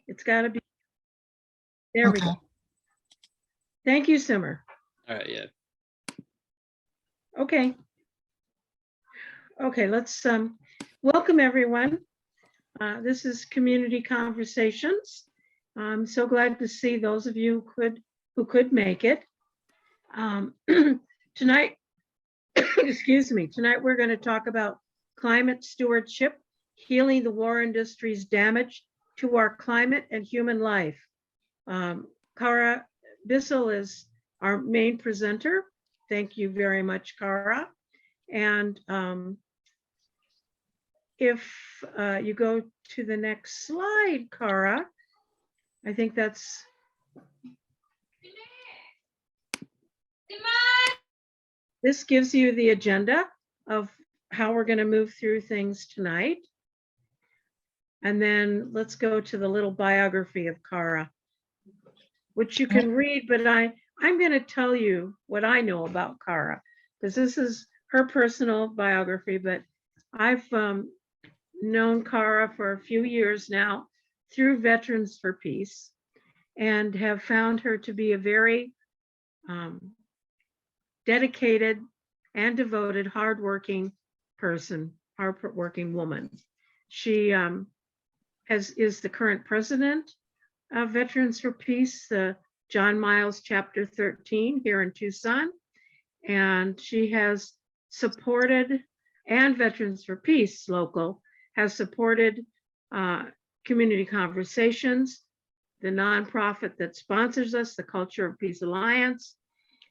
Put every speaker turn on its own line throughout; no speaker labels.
It's got to be. There we go. Thank you, Simmer.
All right, yeah.
Okay. Okay, let's welcome everyone. This is Community Conversations. I'm so glad to see those of you who could make it. Tonight, excuse me, tonight we're going to talk about climate stewardship, healing the war industry's damage to our climate and human life. Cara Bissell is our main presenter. Thank you very much, Cara. And if you go to the next slide, Cara, I think that's. This gives you the agenda of how we're going to move through things tonight. And then let's go to the little biography of Cara, which you can read, but I'm going to tell you what I know about Cara, because this is her personal biography, but I've known Cara for a few years now through Veterans for Peace and have found her to be a very dedicated and devoted, hardworking person, hardworking woman. She is the current president of Veterans for Peace, the John Miles Chapter 13 here in Tucson. And she has supported, and Veterans for Peace local has supported Community Conversations, the nonprofit that sponsors us, the Culture of Peace Alliance,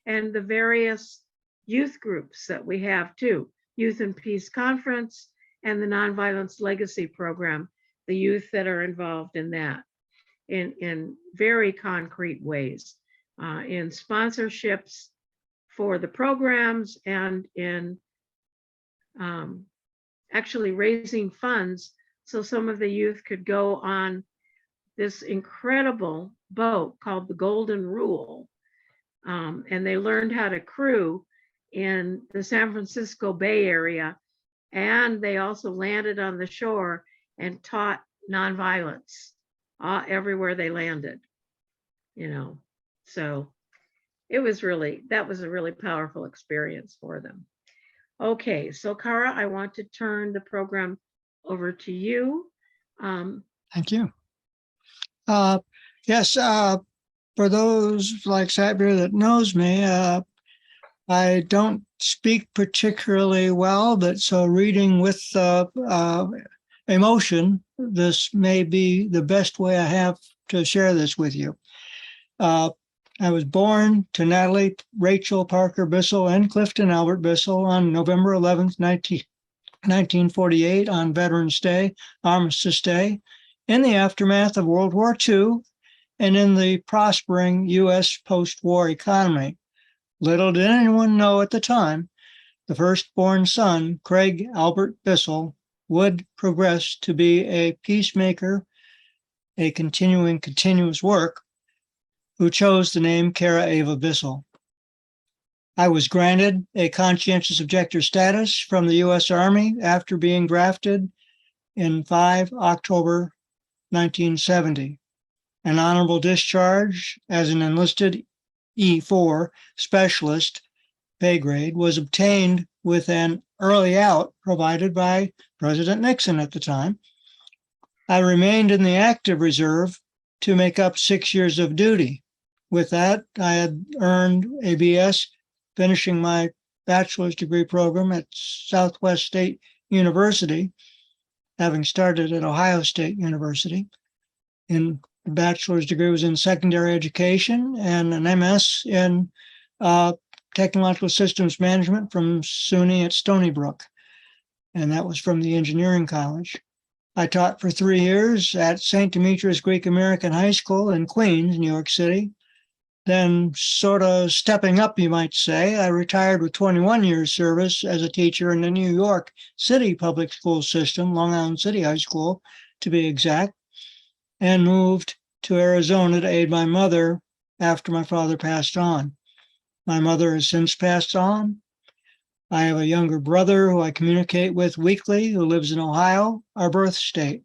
and the various youth groups that we have too, Youth and Peace Conference and the Nonviolence Legacy Program, the youth that are involved in that in very concrete ways, in sponsorships for the programs and in actually raising funds so some of the youth could go on this incredible boat called the Golden Rule. And they learned how to crew in the San Francisco Bay Area. And they also landed on the shore and taught nonviolence everywhere they landed, you know. So it was that was a really powerful experience for them. Okay, so Cara, I want to turn the program over to you.
Thank you. Yes, for those like Sabir that knows me, I don't speak particularly well, but so reading with emotion, this may be the best way I have to share this with you. I was born to Natalie Rachel Parker Bissell and Clifton Albert Bissell on November 11th, 1948 on Veterans Day, Armistice Day, in the aftermath of World War II and in the prospering U.S. post-war economy. Little did anyone know at the time, the firstborn son, Craig Albert Bissell, would progress to be a peacemaker, a continuous work, who chose the name Cara Ava Bissell. I was granted a conscientious objector status from the U.S. Army after being drafted in 5 October 1970. An honorable discharge as an enlisted E4 specialist pay grade was obtained with an early out provided by President Nixon at the time. I remained in the active reserve to make up 6 years of duty. With that, I had earned a BS, finishing my bachelor's degree program at Southwest State University, having started at Ohio State University. And the bachelor's degree was in secondary education and an MS in technological systems management from SUNY at Stony Brook. And that was from the engineering college. I taught for 3 years at St. Demetrius Greek American High School in Queens, New York City. Then sort of stepping up, you might say, I retired with 21 years service as a teacher in the New York City public school system, Long Island City High School, to be exact, and moved to Arizona to aid my mother after my father passed on. My mother has since passed on. I have a younger brother who I communicate with weekly, who lives in Ohio, our birth state.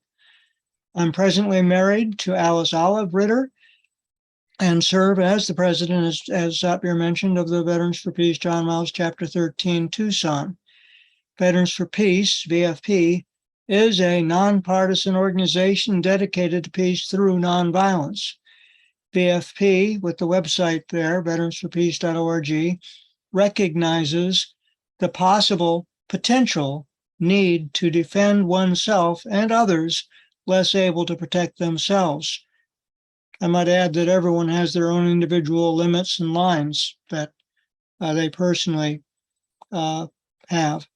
I'm presently married to Alice Olive Ritter and serve as the president, as Sapir mentioned, of the Veterans for Peace John Miles Chapter 13, Tucson. Veterans for Peace, VFP, is a nonpartisan organization dedicated to peace through nonviolence. VFP, with the website there, veteransforpeace.org, recognizes the possible potential need to defend oneself and others less able to protect themselves. I might add that everyone has their own individual limits and lines that they personally have.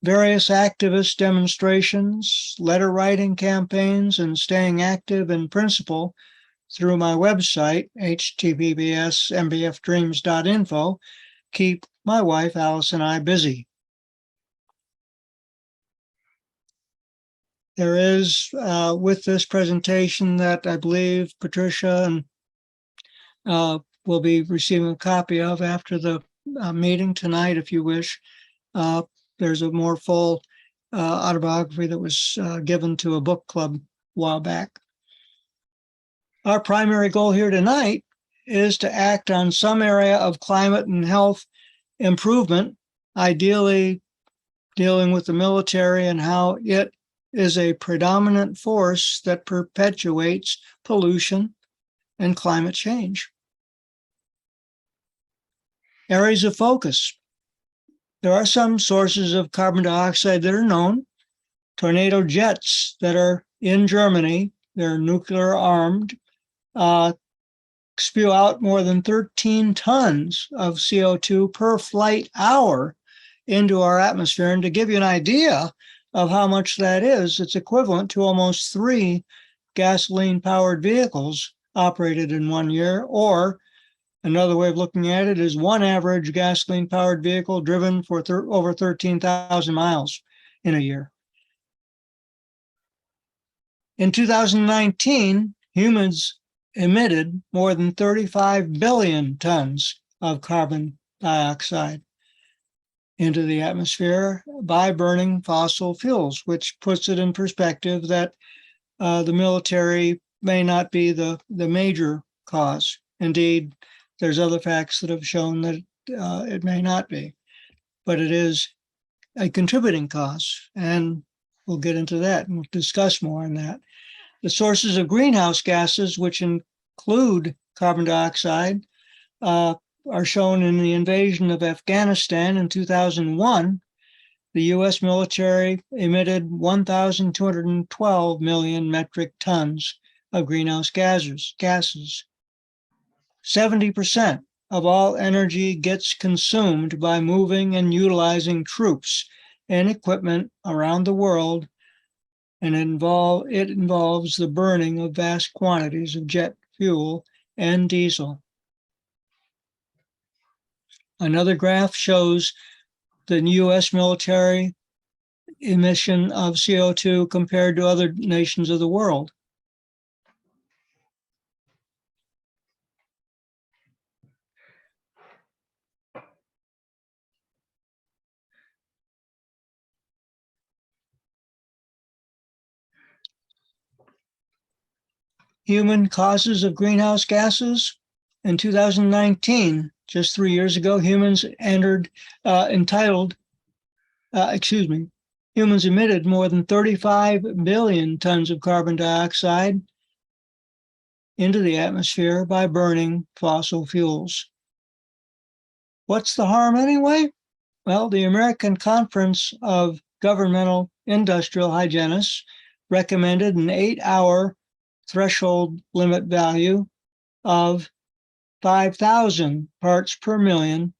Various activist demonstrations, letter writing campaigns, and staying active in principle through my website, https://mbfdreams.info, keep my wife, Alice, and I busy. There is, with this presentation that I believe Patricia will be receiving a copy of after the meeting tonight, if you wish. There's a more full autobiography that was given to a book club a while back. Our primary goal here tonight is to act on some area of climate and health improvement, ideally dealing with the military and how it is a predominant force that perpetuates pollution and climate change. Areas of focus. There are some sources of carbon dioxide that are known. Tornado jets that are in Germany, they're nuclear armed, spew out more than 13 tons of CO2 per flight hour into our atmosphere. And to give you an idea of how much that is, it's equivalent to almost 3 gasoline-powered vehicles operated in 1 year, or another way of looking at it is 1 average gasoline-powered vehicle driven for over 13,000 miles in a year. In 2019, humans emitted more than 35 billion tons of carbon dioxide into the atmosphere by burning fossil fuels, which puts it in perspective that the military may not be the major cause. Indeed, there's other facts that have shown that it may not be, but it is a contributing cause. And we'll get into that and we'll discuss more on that. The sources of greenhouse gases, which include carbon dioxide, are shown in the invasion of Afghanistan in 2001. The U.S. military emitted 1,212 million metric tons of greenhouse gases. 70% of all energy gets consumed by moving and utilizing troops and equipment around the world, and it involves the burning of vast quantities of jet fuel and diesel. Another graph shows the U.S. military emission of CO2 compared to other nations of the world. Human causes of greenhouse gases. In 2019, just 3 years ago, humans emitted more than 35 billion tons of carbon dioxide into the atmosphere by burning fossil fuels. What's the harm anyway? Well, the American Conference of Governmental Industrial Hygienists recommended an 8-hour threshold limit value of 5,000 parts per million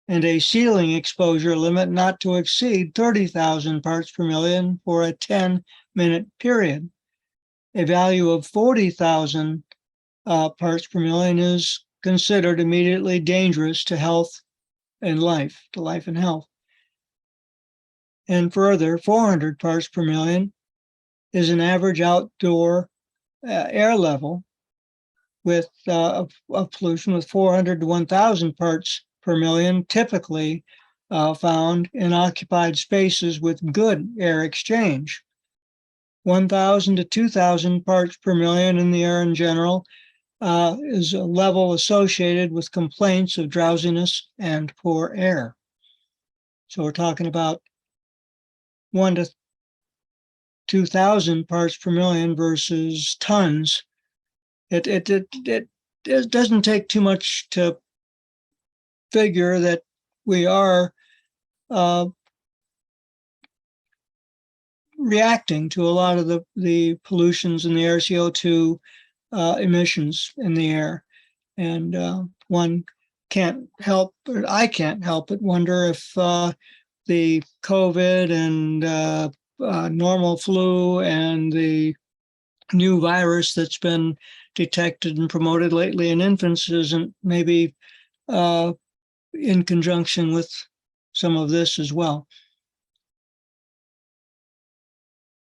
and a ceiling exposure limit not to exceed 30,000 parts per million for a 10-minute period. A value of 40,000 parts per million is considered immediately dangerous to health and life, to life and health. And further, 400 parts per million is an average outdoor air level with of pollution, with 400 to 1,000 parts per million typically found in occupied spaces with good air exchange. 1,000 to 2,000 parts per million in the air in general is a level associated with complaints of drowsiness and poor air. So we're talking about 1 to 2,000 parts per million versus tons. It doesn't take too much to figure that we are reacting to a lot of the pollutions in the air, CO2 emissions in the air. And one can't help, or I can't help but wonder if the COVID and normal flu and the new virus that's been detected and promoted lately in infants isn't maybe in conjunction with some of this as well.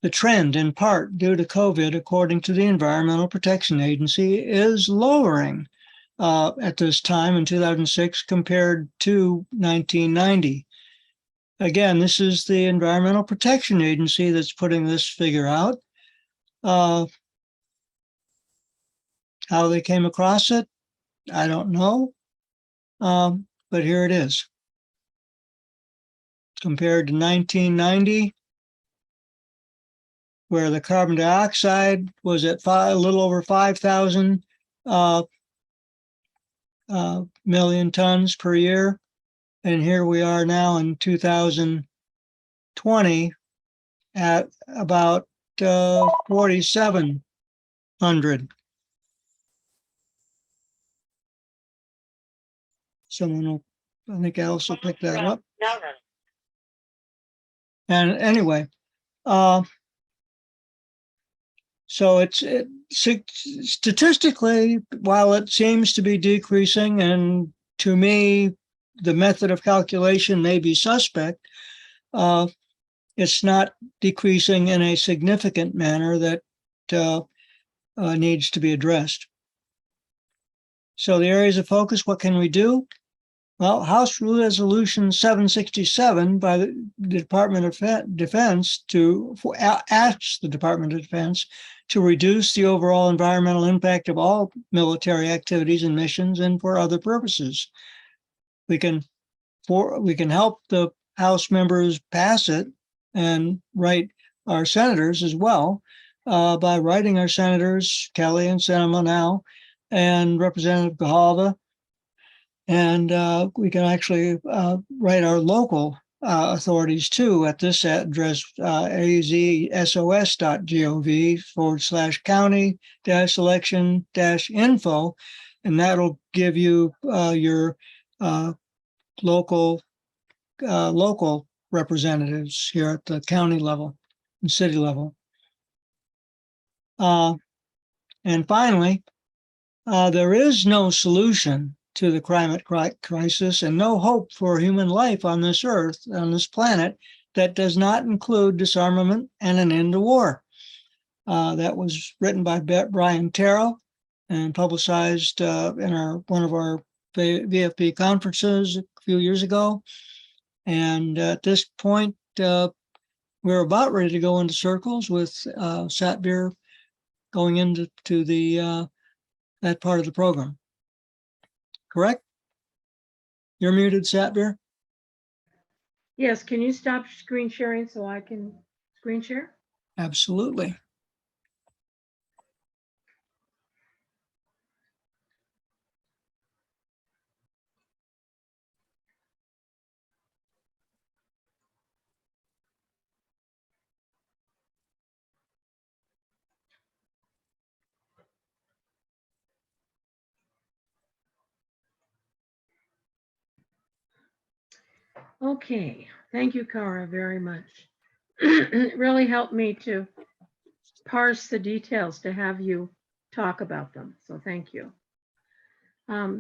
The trend, in part due to COVID, according to the Environmental Protection Agency, is lowering at this time in 2006 compared to 1990. Again, this is the Environmental Protection Agency that's putting this figure out. How they came across it, I don't know, but here it is. Compared to 1990, where the carbon dioxide was at a little over 5,000 million tons per year. And here we are now in 2020 at about 4,700. Someone will, I think Alice will pick that up. And anyway, so it's statistically, while it seems to be decreasing, and to me, the method of calculation may be suspect, it's not decreasing in a significant manner that needs to be addressed. So the areas of focus, what can we do? Well, House Resolution 767 by the Department of Defense asks the Department of Defense to reduce the overall environmental impact of all military activities and missions and for other purposes. We can help the House members pass it and write our senators as well by writing our senators, Kelly and Sinema now, and Representative Gahalva. And we can actually write our local authorities too at this address, azsos.gov/county-election-info, and that'll give you your local representatives here at the county level and city level. And finally, there is no solution to the climate crisis and no hope for human life on this earth, on this planet, that does not include disarmament and an end to war. That was written by Brian Terrell and publicized in one of our VFP conferences a few years ago. And at this point, we're about ready to go into circles with Satvir going into that part of the program. Correct? You're muted, Satvir.
Yes, can you stop screen sharing so I can screen share?
Absolutely.
Okay, thank you, Cara, very much. It really helped me to parse the details to have you talk about them, so thank you.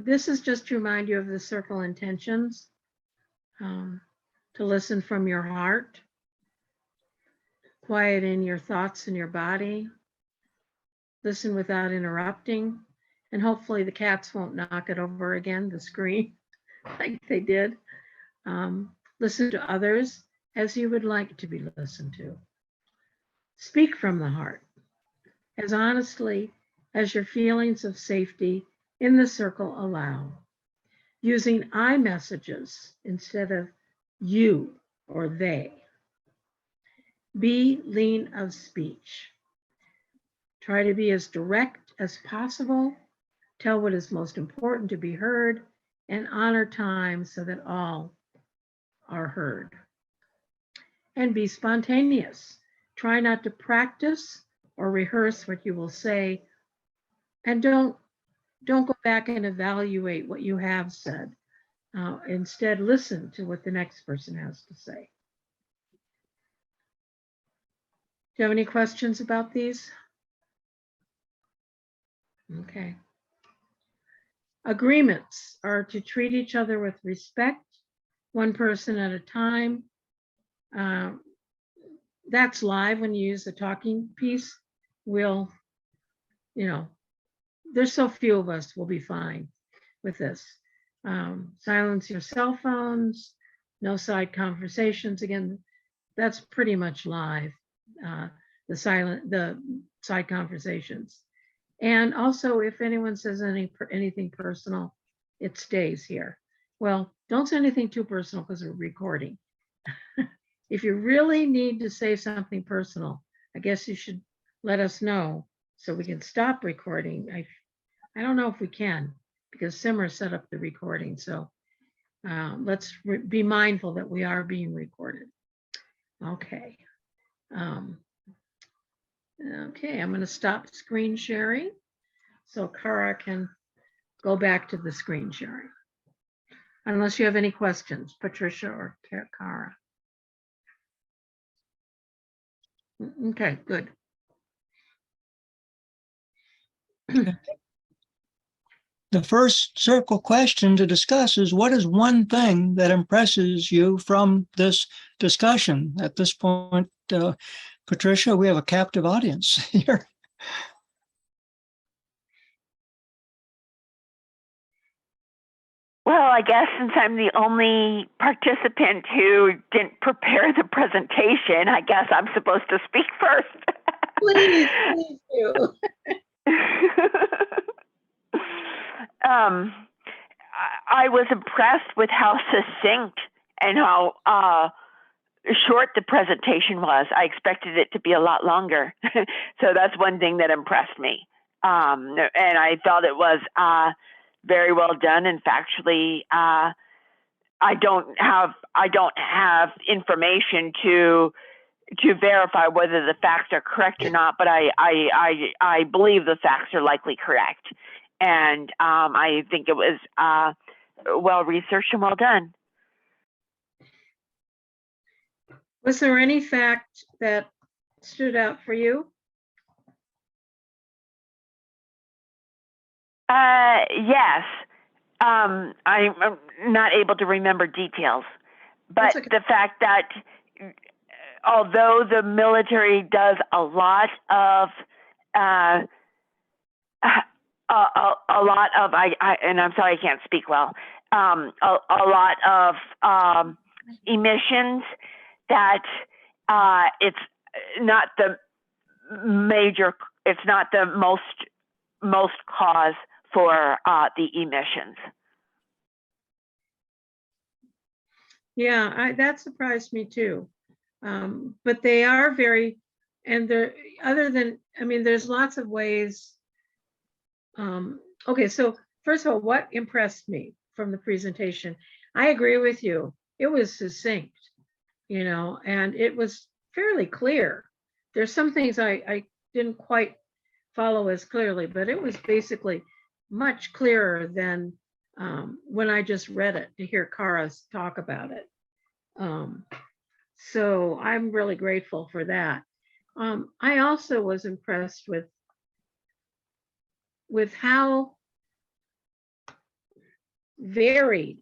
This is just to remind you of the circle intentions, to listen from your heart, quiet in your thoughts and your body, listen without interrupting, and hopefully the cats won't knock it over again, the screen, like they did. Listen to others as you would like to be listened to. Speak from the heart as honestly as your feelings of safety in the circle allow, using I messages instead of you or they. Be lean of speech. Try to be as direct as possible. Tell what is most important to be heard and honor time so that all are heard. And be spontaneous. Try not to practice or rehearse what you will say, and don't go back and evaluate what you have said. Instead, listen to what the next person has to say. Do you have any questions about these? Okay. Agreements are to treat each other with respect, one person at a time. That's live when you use the talking piece. We'll, there's so few of us, we'll be fine with this. Silence your cell phones, no side conversations. Again, that's pretty much live, the side conversations. And also, if anyone says anything personal, it stays here. Well, don't say anything too personal because we're recording. If you really need to say something personal, I guess you should let us know so we can stop recording. I don't know if we can because Simmer set up the recording. So let's be mindful that we are being recorded. Okay. Okay, I'm going to stop screen sharing so Kara can go back to the screen sharing. Unless you have any questions, Patricia or Kara. Okay, good.
The first circle question to discuss is, what is one thing that impresses you from this discussion? At this point, Patricia, we have a captive audience here.
Well, I guess since I'm the only participant who didn't prepare the presentation, I guess I'm supposed to speak first.
Please do.
I was impressed with how succinct and how short the presentation was. I expected it to be a lot longer. So that's one thing that impressed me. And I thought it was very well done and factually. I don't have information to verify whether the facts are correct or not, but I believe the facts are likely correct, and I think it was well researched and well done.
Was there any fact that stood out for you?
Yes. I'm not able to remember details, but
okay.
The fact that although the military does a lot of and I'm sorry, I can't speak well. A lot of emissions, that it's not the major. It's not the most cause for the emissions.
Yeah, that surprised me too. But they are very, and they're, other than, I mean, there's lots of ways. Okay, so first of all, what impressed me from the presentation? I agree with you. It was succinct, and it was fairly clear. There's some things I didn't quite follow as clearly, but it was basically much clearer than when I just read it to hear Kara talk about it. So I'm really grateful for that. I also was impressed with how varied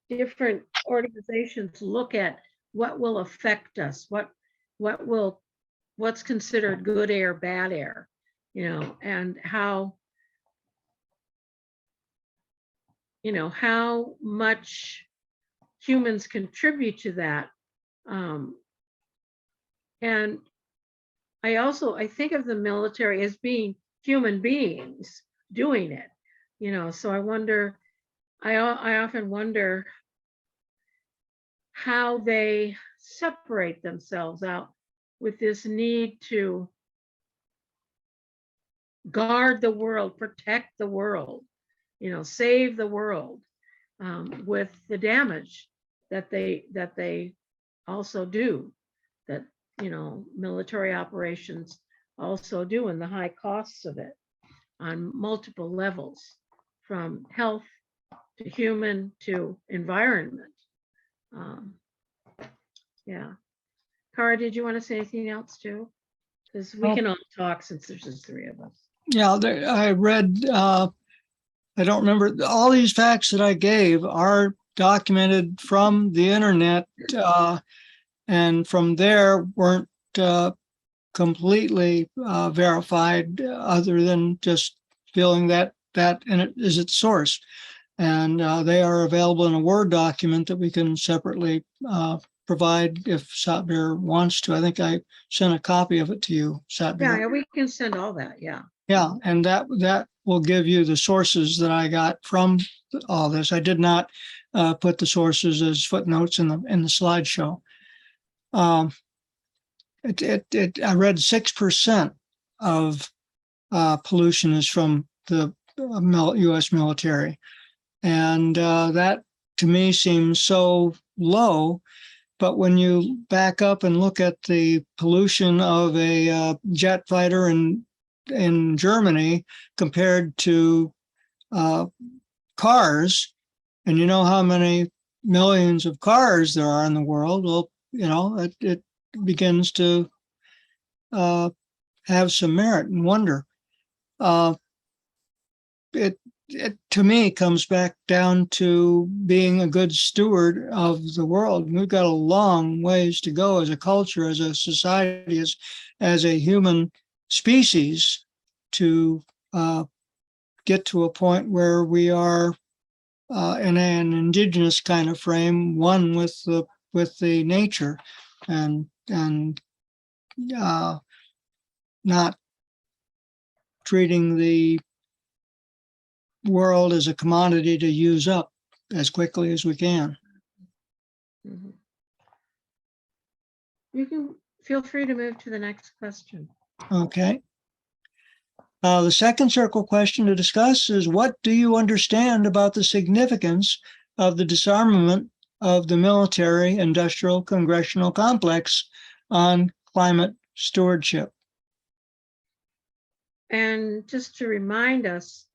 different organizations look at what will affect us, what's considered good air, bad air, and how much humans contribute to that. And I think of the military as being human beings doing it, so I often wonder how they separate themselves out with this need to guard the world, protect the world, save the world, with the damage that they also do, that military operations also do, and the high costs of it on multiple levels, from health to human to environment. Yeah. Cara, did you want to say anything else too? Because we can all talk since there's just three of us.
Yeah, I read, I don't remember, all these facts that I gave are documented from the internet, and from there weren't completely verified, other than just feeling that in it is its source. And they are available in a Word document that we can separately provide if Satbir wants to. I think I sent a copy of it to you, Satbir.
Yeah, we can send all that. Yeah.
Yeah, and that will give you the sources that I got from all this. I did not put the sources as footnotes in the slideshow. I read 6% of pollution is from the U.S. military, and that to me seems so low. But when you back up and look at the pollution of a jet fighter in Germany compared to cars, and you know how many millions of cars there are in the world, well, it begins to have some merit and wonder. It to me comes back down to being a good steward of the world. We've got a long ways to go as a culture, as a society, as a human species, to get to a point where we are in an indigenous kind of frame, one with the nature, and not treating the world as a commodity to use up as quickly as we can.
Mm-hmm. You can feel free to move to the next question.
Okay. The second circle question to discuss is, what do you understand about the significance of the disarmament of the military industrial congressional complex on climate stewardship?
And just to remind us,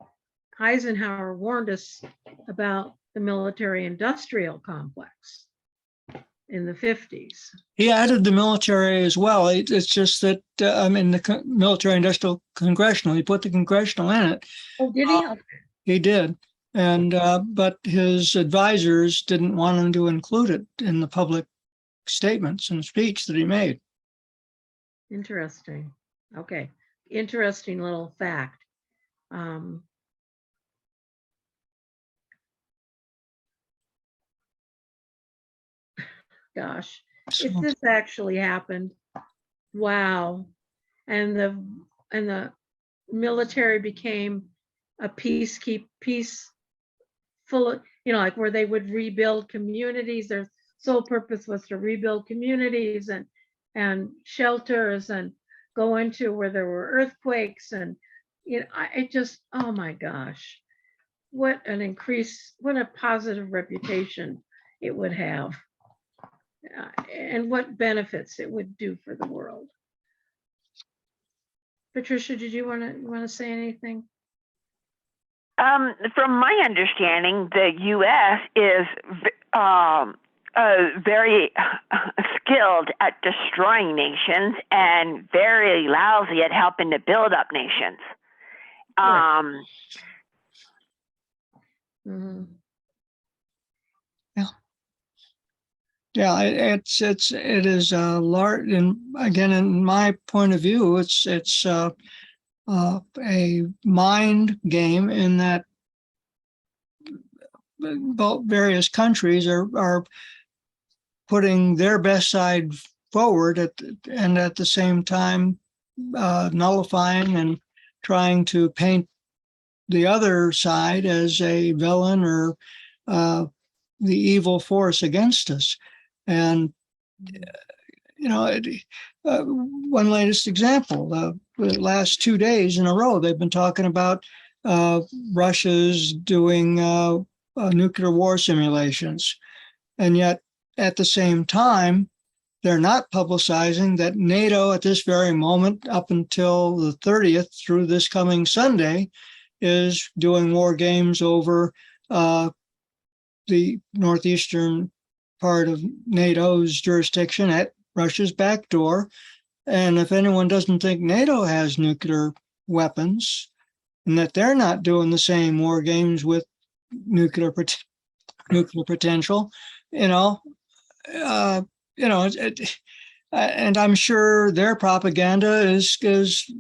Eisenhower warned us about the military industrial complex in the 50s.
He added the military as well. It's just that, the military industrial congressional, he put the congressional in it.
Oh, did he?
He did. And, but his advisors didn't want him to include it in the public statements and speech that he made.
Interesting. Okay. Interesting little fact. Gosh, if this actually happened, wow. And the military became a peaceful, like where they would rebuild communities. Their sole purpose was to rebuild communities and shelters, and go into where there were earthquakes, and it just, oh my gosh, what a positive reputation it would have. And what benefits it would do for the world. Patricia, did you want to say anything?
From my understanding, the U.S. is very skilled at destroying nations and very lousy at helping to build up nations.
Mm-hmm.
Yeah, it is a large, and again, in my point of view, it's a mind game in that both various countries are putting their best side forward, and at the same time nullifying and trying to paint the other side as a villain or the evil force against us. And, one latest example, the last 2 days in a row, they've been talking about Russia's doing nuclear war simulations. And yet, at the same time, they're not publicizing that NATO at this very moment, up until the 30th through this coming Sunday, is doing war games over the northeastern part of NATO's jurisdiction at Russia's back door. And if anyone doesn't think NATO has nuclear weapons and that they're not doing the same war games with nuclear potential, and I'm sure their propaganda is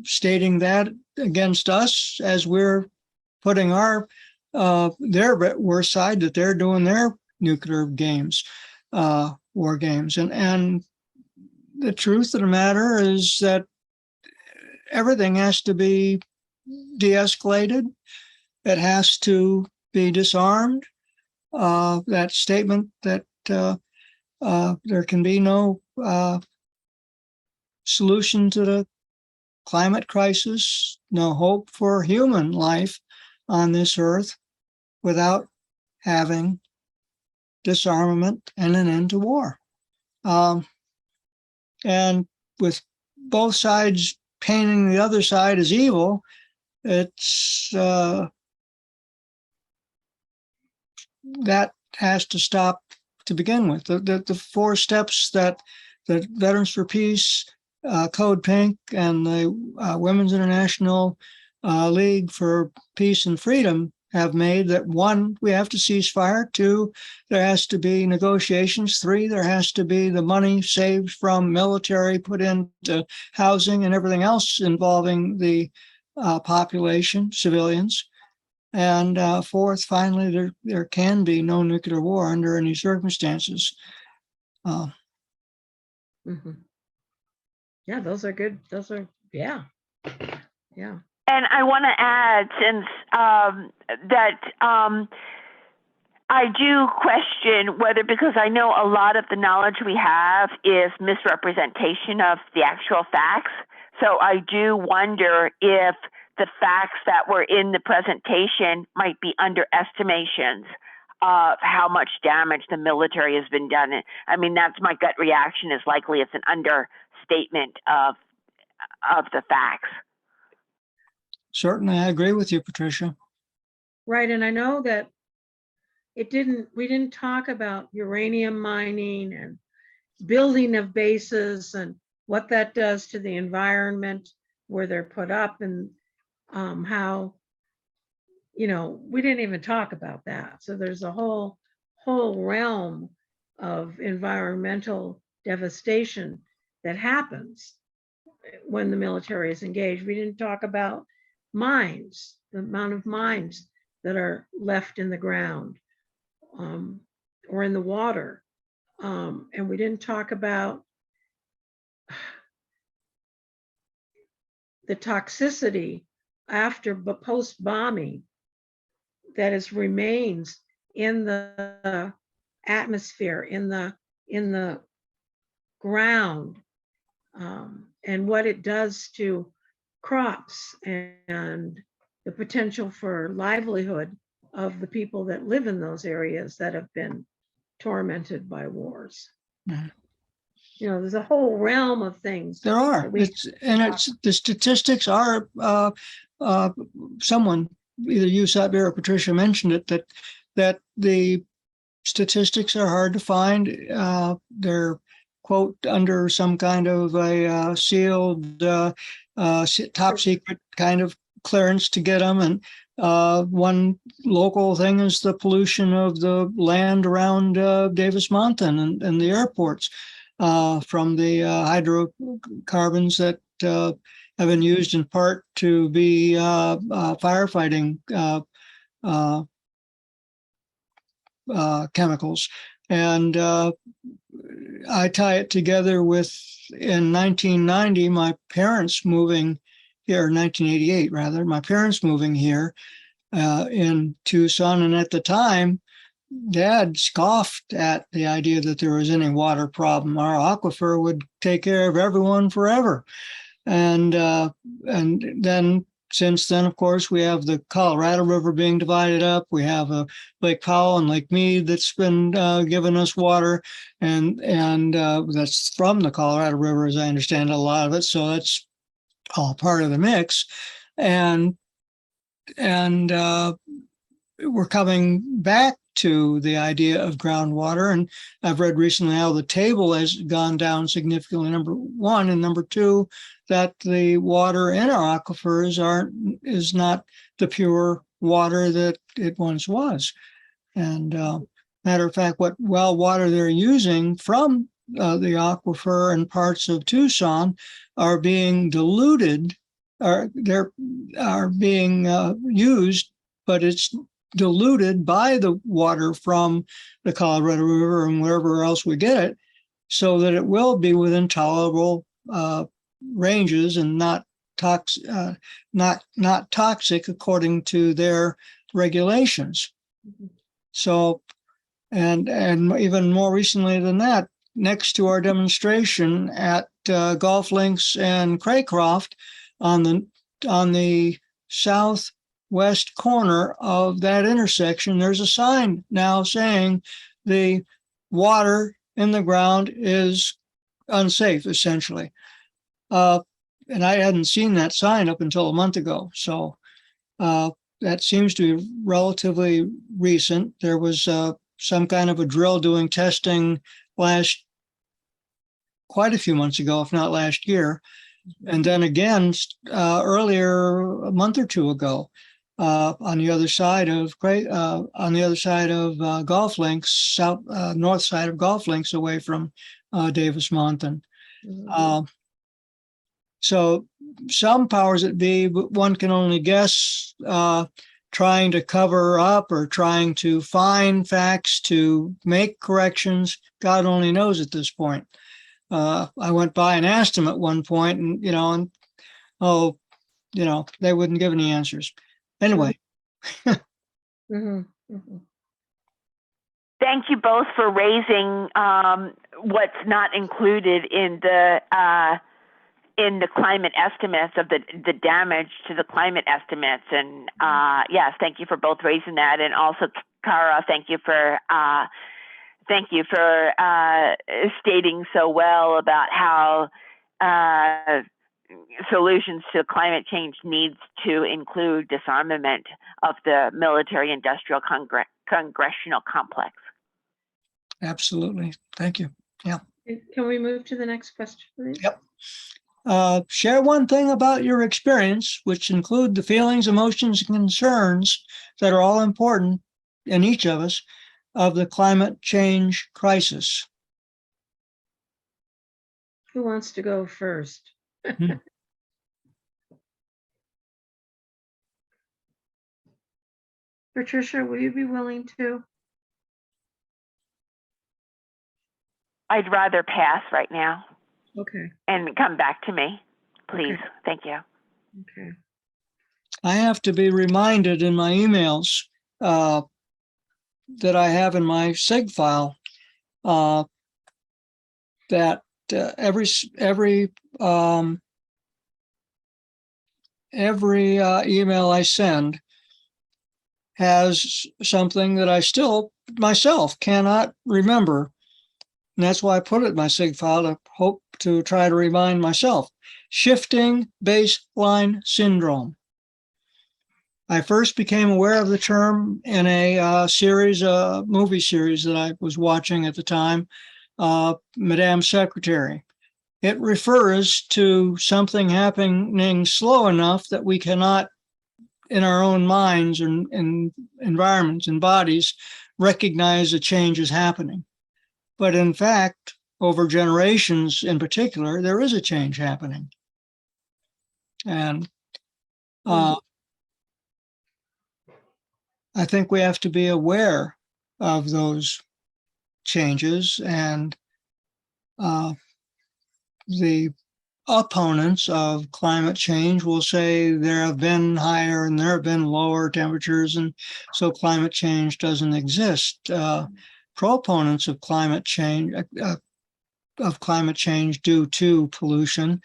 stating that against us as we're putting our side that they're doing their nuclear games, war games, and the truth of the matter is that everything has to be de-escalated. It has to be disarmed. That statement that there can be no solution to the climate crisis, no hope for human life on this earth without having disarmament and an end to war. And with both sides painting the other side as evil, it's that has to stop to begin with. The 4 steps that the Veterans for Peace, Code Pink, and the Women's International League for Peace and Freedom have made, that 1, we have to cease fire. 2, there has to be negotiations. 3, there has to be the money saved from military put into housing and everything else involving the population, civilians. And 4th, finally, there can be no nuclear war under any circumstances.
Yeah, those are good. Those are, yeah.
And I want to add, since that I do question whether, because I know a lot of the knowledge we have is misrepresentation of the actual facts. So I do wonder if the facts that were in the presentation might be underestimations of how much damage the military has been done. I mean, that's my gut reaction, is likely it's an understatement of the facts.
Certainly, I agree with you, Patricia.
Right, and I know that we didn't talk about uranium mining and building of bases and what that does to the environment where they're put up, and how, we didn't even talk about that. So there's a whole realm of environmental devastation that happens when the military is engaged. We didn't talk about mines, the amount of mines that are left in the ground or in the water. And we didn't talk about the toxicity after post-bombing that remains in the atmosphere, in the ground, and what it does to crops and the potential for livelihood of the people that live in those areas that have been tormented by wars.
Mhm.
There's a whole realm of things.
There are. The statistics are, someone, either you, Satbir, or Patricia mentioned it, that the statistics are hard to find. They're, quote, under some kind of a sealed, top secret kind of clearance to get them. And one local thing is the pollution of the land around Davis-Monthan and the airports from the hydrocarbons that have been used in part to be firefighting chemicals. And I tie it together with in 1990, my parents moving here, 1988 rather, my parents moving here in Tucson. And at the time, Dad scoffed at the idea that there was any water problem. Our aquifer would take care of everyone forever. And then since then, of course, we have the Colorado River being divided up. We have Lake Powell and Lake Mead that's been giving us water, and that's from the Colorado River, as I understand a lot of it. So that's all part of the mix, and we're coming back to the idea of groundwater. And I've read recently how the table has gone down significantly, number one, and number two, that the water in our aquifers is not the pure water that it once was. And matter of fact, what well water they're using from the aquifer and parts of Tucson are being diluted, or are being used, but it's diluted by the water from the Colorado River and wherever else we get it, so that it will be within tolerable ranges and not toxic according to their regulations. So, and even more recently than that, next to our demonstration at Golf Links and Craycroft, on the southwest corner of that intersection, there's a sign now saying the water in the ground is unsafe, essentially. And I hadn't seen that sign up until a month ago. So that seems to be relatively recent. There was some kind of a drill doing testing quite a few months ago, if not last year. And then again, earlier, a month or two ago, on the other side of Golf Links, north side of Golf Links, away from Davis Mountain. So some powers that be, but one can only guess, trying to cover up or trying to find facts to make corrections. God only knows at this point. I went by and asked him at one point, and they wouldn't give any answers. Anyway.
Thank you both for raising what's not included in the climate estimates of the damage to the climate estimates. And yes, thank you for both raising that. And also, Cara, thank you for stating so well about how solutions to climate change needs to include disarmament of the military-industrial congressional complex.
Absolutely. Thank you. Yeah.
Can we move to the next question, please?
Yep. Share one thing about your experience, which include the feelings, emotions, and concerns that are all important in each of us of the climate change crisis.
Who wants to go first? Patricia, will you be willing to?
I'd rather pass right now.
Okay.
And come back to me, please.
Okay.
Thank you.
Okay.
I have to be reminded in my emails that I have in my SIG file that every email I send has something that I still myself cannot remember. And that's why I put it in my SIG file, to hope to try to remind myself. Shifting baseline syndrome. I first became aware of the term in a movie series that I was watching at the time, Madame Secretary. It refers to something happening slow enough that we cannot, in our own minds and environments and bodies, recognize a change is happening. But in fact, over generations in particular, there is a change happening. And I think we have to be aware of those changes, and the opponents of climate change will say there have been higher and there have been lower temperatures, and so climate change doesn't exist. Proponents of climate change due to pollution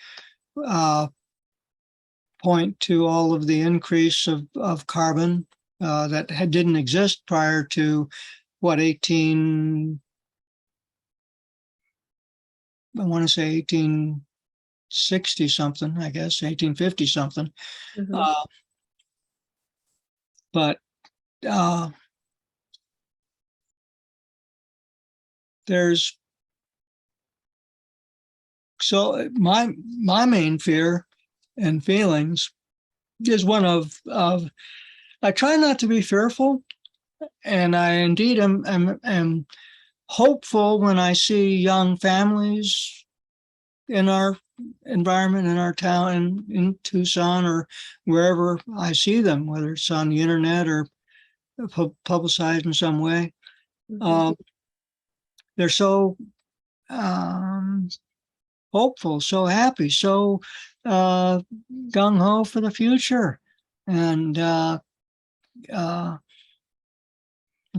point to all of the increase of carbon that didn't exist prior to what, I want to say 1860 something, I guess, 1850 something.
Mhm.
But there's, so my main fear and feelings is one of I try not to be fearful, and I indeed am hopeful when I see young families in our environment, in our town, in Tucson or wherever I see them, whether it's on the internet or publicized in some way.
Mhm.
They're so hopeful, so happy, so gung-ho for the future. And the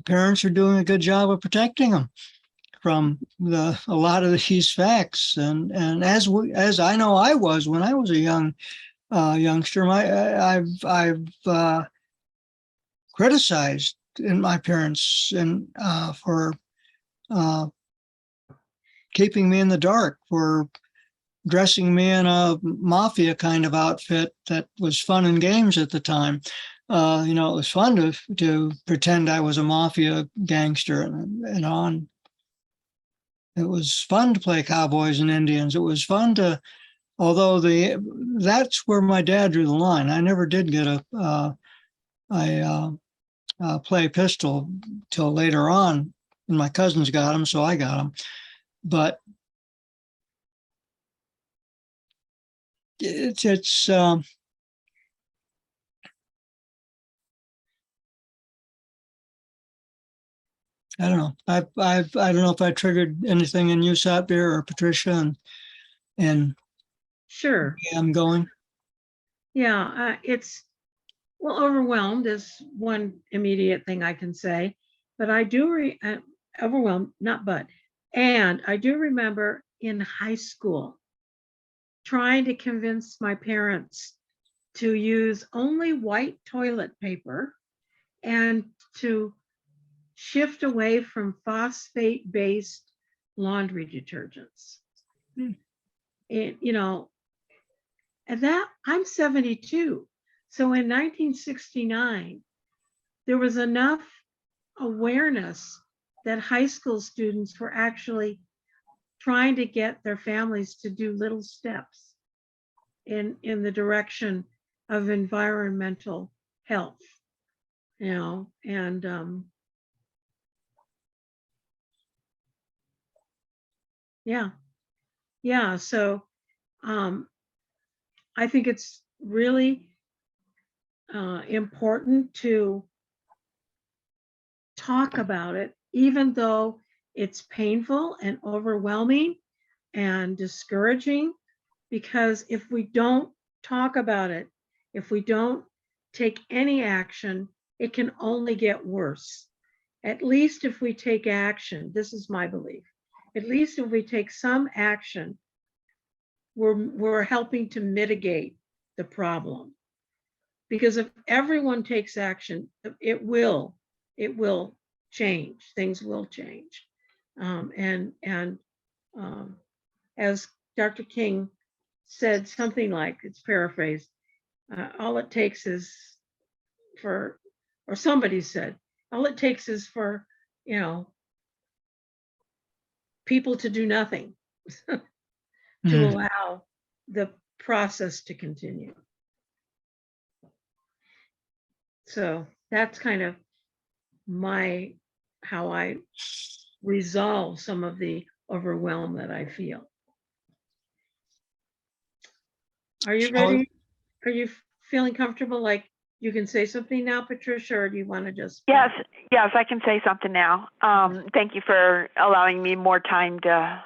parents are doing a good job of protecting them from a lot of these facts. And as I know I was when I was a youngster, I've criticized in my parents and for keeping me in the dark, for dressing me in a mafia kind of outfit that was fun and games at the time. It was fun to pretend I was a mafia gangster, and it was fun to play cowboys and Indians. It was fun to, although that's where my dad drew the line. I never did get a play pistol till later on, and my cousins got them, so I got them. But it's I don't know. I don't know if I triggered anything in you, Satbir or Patricia, and
Sure.
I'm going.
Yeah, it's, well, overwhelmed is one immediate thing I can say, but I do overwhelmed, not but, and I do remember in high school trying to convince my parents to use only white toilet paper and to shift away from phosphate-based laundry detergents. And, and that, I'm 72. So in 1969, there was enough awareness that high school students were actually trying to get their families to do little steps in the direction of environmental health, and yeah. So I think it's really important to talk about it, even though it's painful and overwhelming and discouraging, because if we don't talk about it, if we don't take any action, it can only get worse. At least if we take action, this is my belief, at least if we take some action, we're helping to mitigate the problem. Because if everyone takes action, it will change. Things will change. And as Dr. King said, something like, it's paraphrased, all it takes is for, or somebody said, all it takes is for, people to do nothing to allow the process to continue. So that's kind of how I resolve some of the overwhelm that I feel. Are you ready? Are you feeling comfortable? Like You can say something now, Patricia, or do you want to just?
Yes, I can say something now. Thank you for allowing me more time to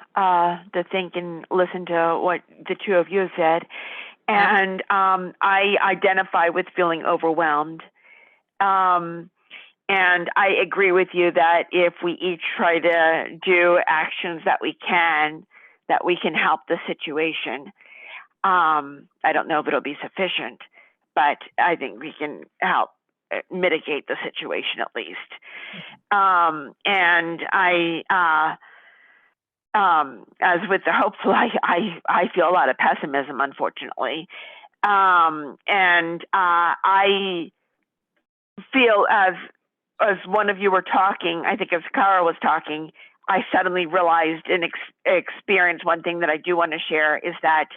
think and listen to what the two of you have said. And I identify with feeling overwhelmed. And I agree with you that if we each try to do actions that we can help the situation. I don't know if it'll be sufficient, but I think we can help mitigate the situation at least. And as with the hopeful, I feel a lot of pessimism, unfortunately. And I feel as one of you were talking, I think as Kara was talking, I suddenly realized and experienced one thing that I do want to share is that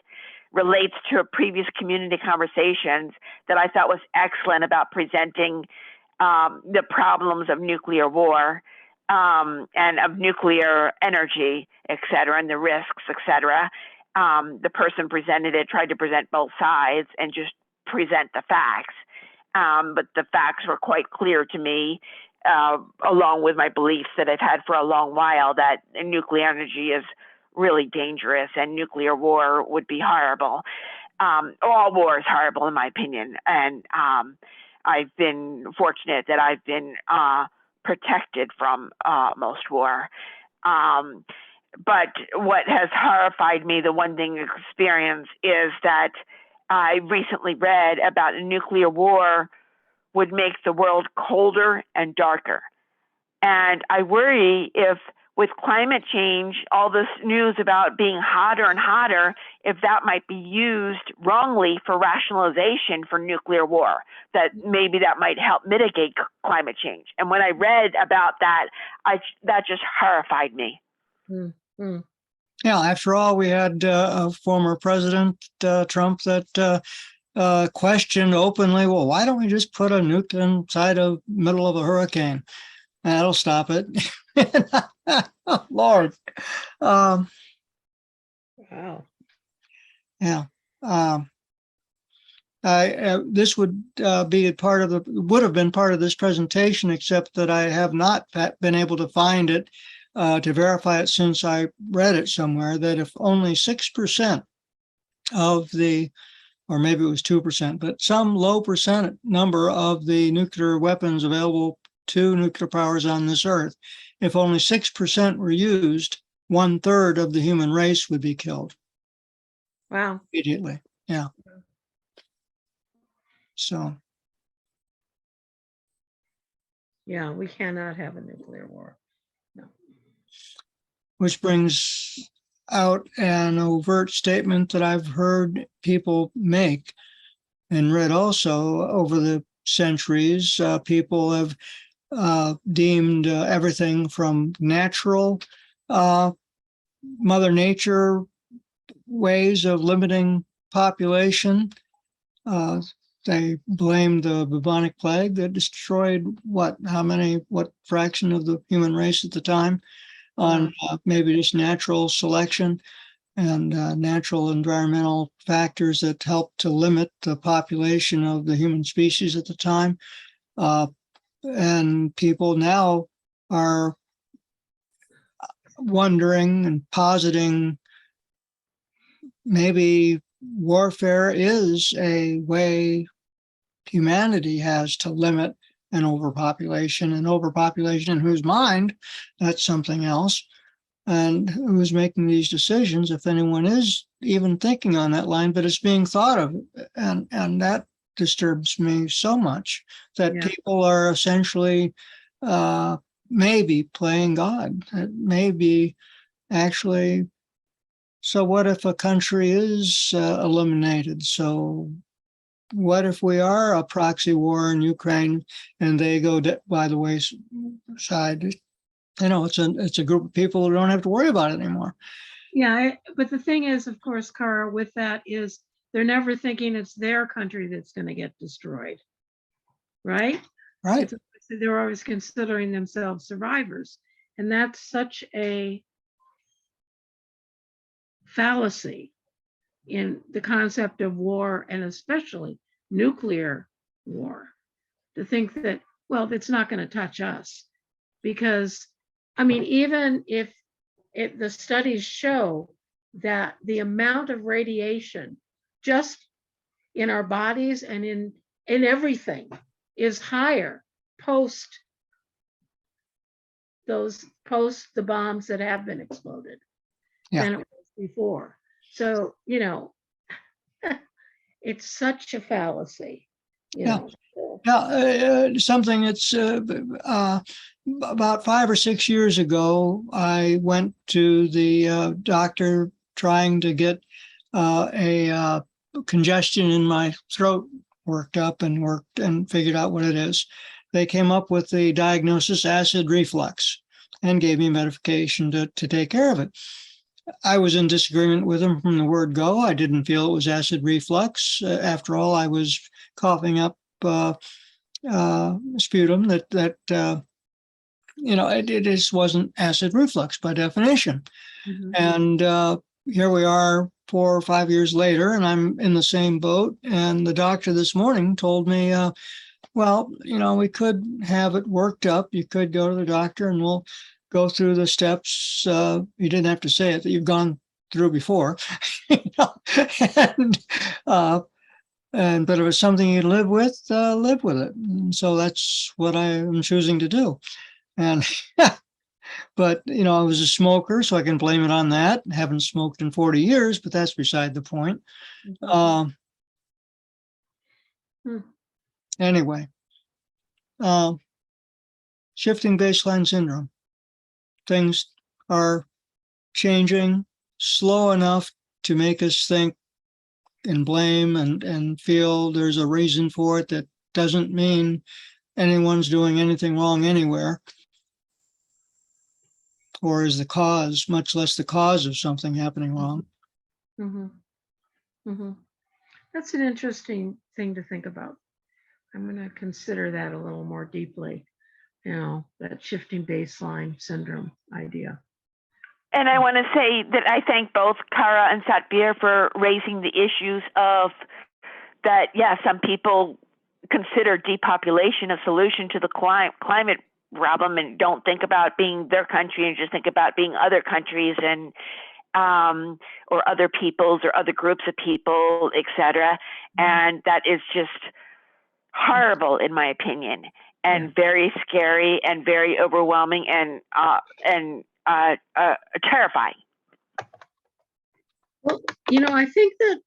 relates to a previous community conversations that I thought was excellent about presenting the problems of nuclear war and of nuclear energy, et cetera, and the risks, et cetera. The person presented it, tried to present both sides and just present the facts. But the facts were quite clear to me, along with my beliefs that I've had for a long while, that nuclear energy is really dangerous and nuclear war would be horrible. All war is horrible in my opinion. And I've been fortunate that I've been protected from most war. But what has horrified me, the one thing experience, is that I recently read about a nuclear war would make the world colder and darker. And I worry if with climate change, all this news about being hotter and hotter, if that might be used wrongly for rationalization for nuclear war, that maybe that might help mitigate climate change. And when I read about that, that just horrified me.
Mm-hmm.
Yeah, after all, we had a former President Trump that questioned openly, well, why don't we just put a nuke inside the middle of a hurricane? That'll stop it. Lord.
Wow.
Yeah. This would be a part of would have been part of this presentation, except that I have not been able to find it to verify it since I read it somewhere, that if only 6% of the, or maybe it was 2%, but some low percent number of the nuclear weapons available to nuclear powers on this earth, if only 6% were used, 1/3 of the human race would be killed.
Wow.
Immediately. Yeah. So.
Yeah, we cannot have a nuclear war. No.
Which brings out an overt statement that I've heard people make and read also over the centuries. People have deemed everything from natural Mother Nature ways of limiting population. They blamed the bubonic plague that destroyed what fraction of the human race at the time on maybe just natural selection and natural environmental factors that helped to limit the population of the human species at the time. And people now are wondering and positing maybe warfare is a way humanity has to limit an overpopulation, in whose mind that's something else, and who's making these decisions, if anyone is even thinking on that line, but it's being thought of. And that disturbs me so much, that people are essentially maybe playing God. It may be actually, so what if a country is eliminated? So what if we are a proxy war in Ukraine and they go by the wayside? You know, it's a group of people who don't have to worry about it anymore.
Yeah, but the thing is, of course, Cara, with that is they're never thinking it's their country that's going to get destroyed, right?
Right.
They're always considering themselves survivors. And that's such a fallacy in the concept of war, and especially nuclear war, to think that, well, it's not going to touch us. Because, I mean, even if the studies show that the amount of radiation just in our bodies and in everything is higher post the bombs that have been exploded than it was before. So, it's such a fallacy, you
Yeah.
know. So,
Yeah, something that's about 5 or 6 years ago, I went to the doctor trying to get a congestion in my throat worked up and figured out what it is. They came up with the diagnosis acid reflux and gave me medication to take care of it. I was in disagreement with them from the word go. I didn't feel it was acid reflux. After all, I was coughing up sputum that it just wasn't acid reflux by definition.
mhm.
And here we are 4 or 5 years later, and I'm in the same boat. And the doctor this morning told me, well, we could have it worked up. You could go to the doctor and we'll go through the steps. You didn't have to say it, that you've gone through before. and but if it's something you live with it. And so that's what I am choosing to do. And but I was a smoker, so I can blame it on that. I haven't smoked in 40 years, but that's beside the point.
Hmm.
Anyway, shifting baseline syndrome. Things are changing slow enough to make us think and blame and feel there's a reason for it. That doesn't mean anyone's doing anything wrong anywhere, or is the cause, much less the cause of something happening wrong.
Hmm. Hmm. That's an interesting thing to think about. I'm going to consider that a little more deeply, that shifting baseline syndrome idea.
And I want to say that I thank both Kara and Satbir for raising the issues of that. Yeah, some people consider depopulation a solution to the climate problem and don't think about being their country and just think about being other countries and or other peoples or other groups of people, etc. And that is just horrible, in my opinion, and very scary and very overwhelming and terrifying.
Well, I think that,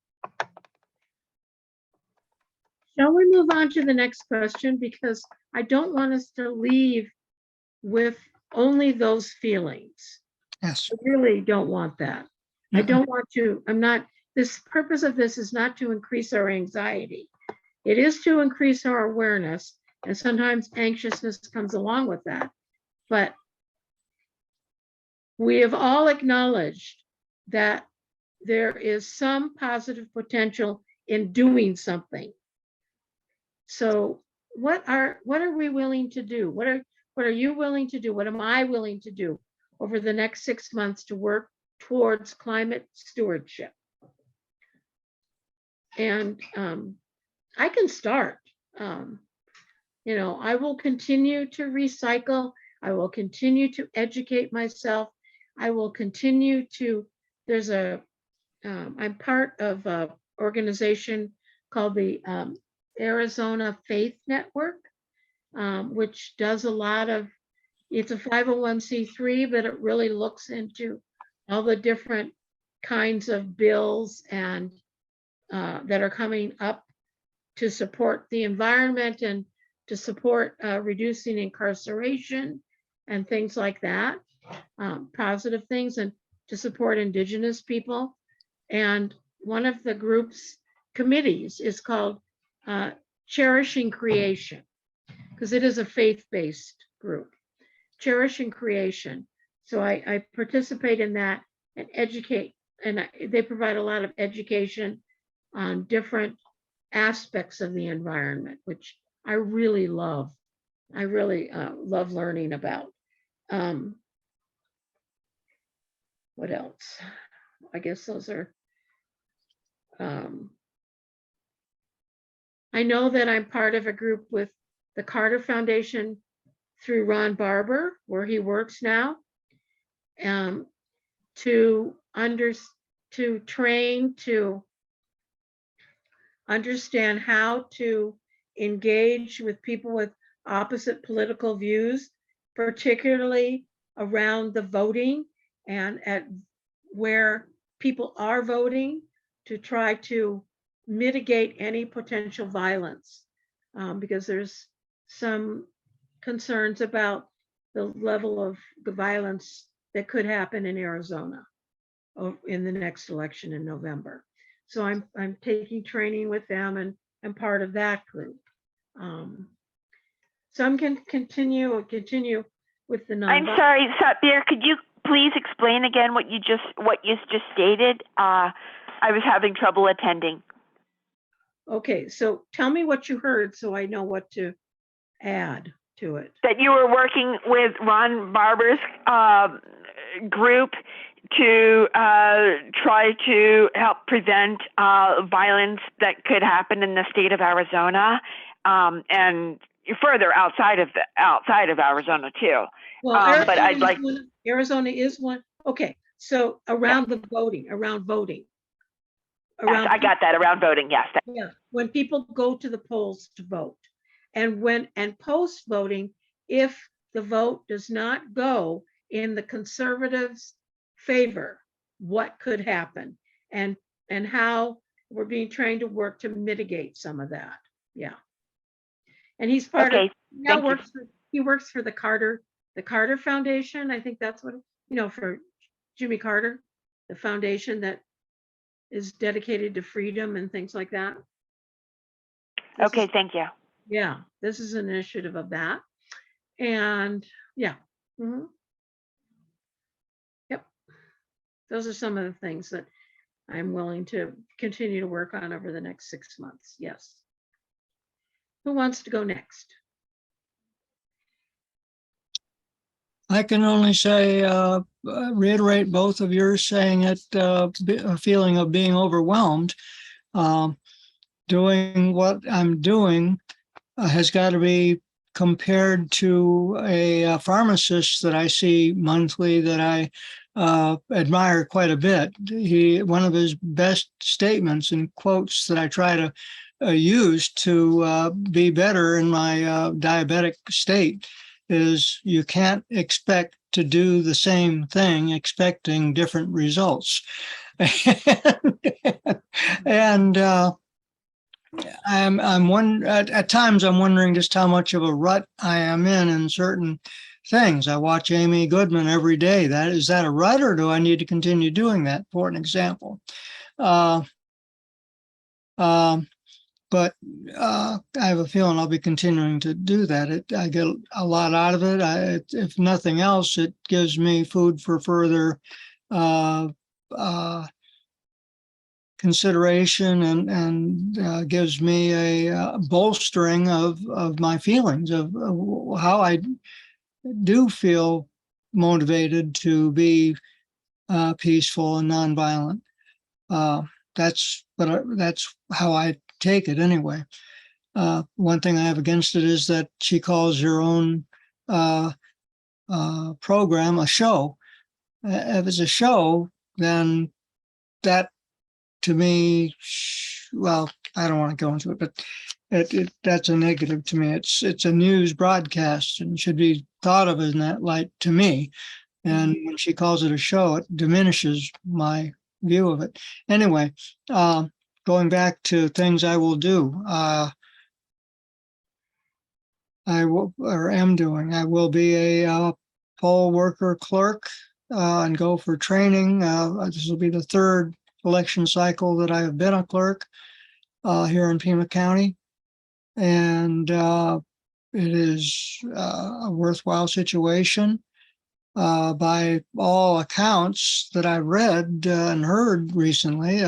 shall we move on to the next question? Because I don't want us to leave with only those feelings.
Yes.
I really don't want that. I don't want to, this purpose of this is not to increase our anxiety. It is to increase our awareness, and sometimes anxiousness comes along with that. But we have all acknowledged that there is some positive potential in doing something. So what are we willing to do? What are you willing to do? What am I willing to do over the next 6 months to work towards climate stewardship? And I can start. I will continue to recycle. I will continue to educate myself. I will continue to, I'm part of an organization called the Arizona Faith Network, which does a lot of, it's a 501c3, but it really looks into all the different kinds of bills and that are coming up to support the environment and to support reducing incarceration and things like that, positive things, and to support Indigenous people. And one of the group's committees is called Cherishing Creation, because it is a faith-based group, Cherishing Creation. So I participate in that and educate, and they provide a lot of education on different aspects of the environment, which I really love. I really love learning about. What else? I guess those are, I know that I'm part of a group with the Carter Foundation through Ron Barber, where he works now, to train, to understand how to engage with people with opposite political views, particularly around the voting and at where people are voting, to try to mitigate any potential violence, because there's some concerns about the level of the violence that could happen in Arizona in the next election in November. So I'm taking training with them, and I'm part of that group. So I'm going to continue with the
I'm
nonviolent.
sorry, Satbir, could you please explain again what you just stated? I was having trouble attending.
Okay, so tell me what you heard so I know what to add to it.
That you were working with Ron Barber's group to try to help prevent violence that could happen in the state of Arizona, and further outside of Arizona too.
Well,
But I'd like
Arizona is one. Okay, so around the voting,
yes, I got that, around voting. Yes.
Yeah, when people go to the polls to vote, and post voting, if the vote does not go in the conservatives' favor, what could happen, and how we're being trained to work to mitigate some of that. Yeah, and he's part
Okay,
of he works for the Carter Foundation. I think that's what, for Jimmy Carter, the foundation that is dedicated to freedom and things like that.
Okay, thank you.
Yeah, this is an initiative of that. And yeah. Yep. Those are some of the things that I'm willing to continue to work on over the next 6 months. Yes. Who wants to go next?
I can only say, reiterate both of yours saying it, a feeling of being overwhelmed. Doing what I'm doing has got to be compared to a pharmacist that I see monthly that I admire quite a bit. One of his best statements and quotes that I try to use to be better in my diabetic state is, you can't expect to do the same thing expecting different results. And at times I'm wondering just how much of a rut I am in certain things. I watch Amy Goodman every day. Is that a rut, or do I need to continue doing that, for an example? But I have a feeling I'll be continuing to do that. I get a lot out of it. If nothing else, it gives me food for further consideration, and gives me a bolstering of my feelings of how I do feel motivated to be peaceful and nonviolent. That's how I take it anyway. One thing I have against it is that she calls her own program a show. If it's a show, then that, to me, well, I don't want to go into it, but that's a negative to me. It's a news broadcast and should be thought of in that light to me. And when she calls it a show, it diminishes my view of it. Anyway, going back to things I will do, I am doing. I will be a poll worker clerk and go for training. This will be the third election cycle that I have been a clerk here in Pima County, and it is a worthwhile situation. By all accounts that I read and heard recently,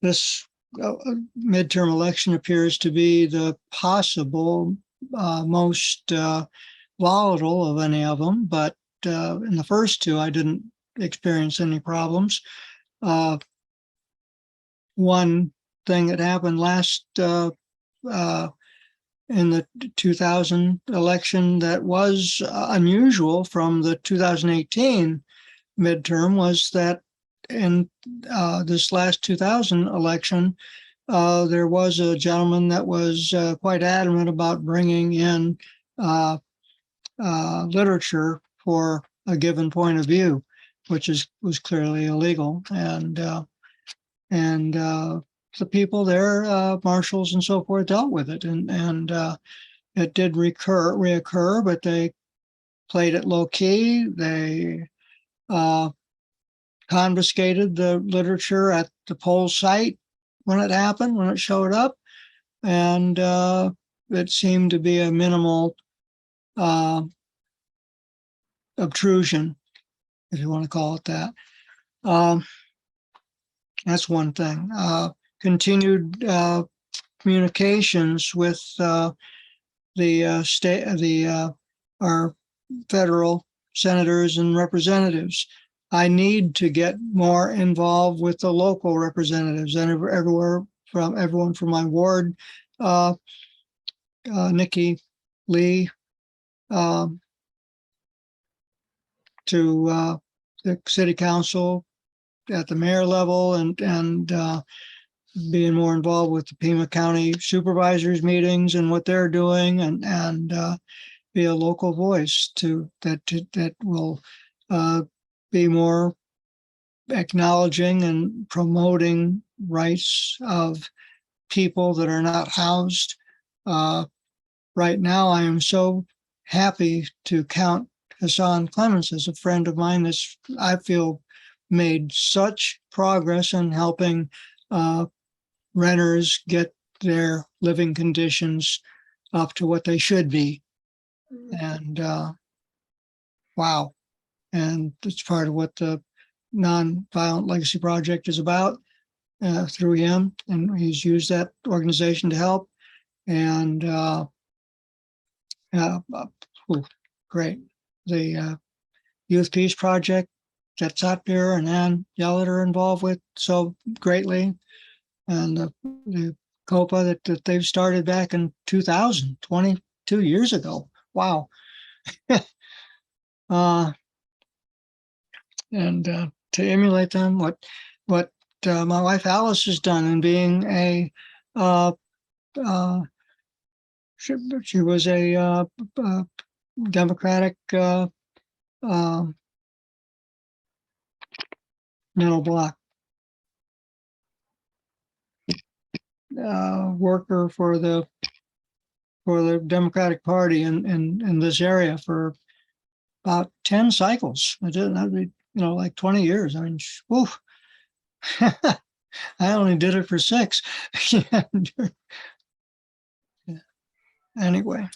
this midterm election appears to be the possible most volatile of any of them. But in the first two, I didn't experience any problems. One thing that happened last in the 2000 election that was unusual from the 2018 midterm was that in this last 2000 election, there was a gentleman that was quite adamant about bringing in literature for a given point of view, which was clearly illegal. And the people there, marshals and so forth, dealt with it, and it did reoccur, but they played it low key. They confiscated the literature at the poll site when it happened, when it showed up, and it seemed to be a minimal obtrusion, if you want to call it that. That's one thing. Continued communications with our federal senators and representatives. I need to get more involved with the local representatives and everyone from my ward, Nikki Lee, to the city council at the mayor level, and being more involved with the Pima County supervisors meetings and what they're doing, and be a local voice that will be more acknowledging and promoting rights of people that are not housed. Right now, I am so happy to count Hassan Clemens as a friend of mine that's, I feel, made such progress in helping renters get their living conditions up to what they should be. And wow. And it's part of what the Nonviolent Legacy Project is about through him. And he's used that organization to help. And great. The Youth Peace Project that Satbir and Ann Yellett are involved with so greatly. And the COPA that they've started back in 2000, 22 years ago. Wow. And to emulate them, what my wife Alice has done in being she was a Democratic mental block worker for the Democratic Party in this area for about 10 cycles. I did that, like 20 years. I mean, whew. I only did it for 6. Anyway,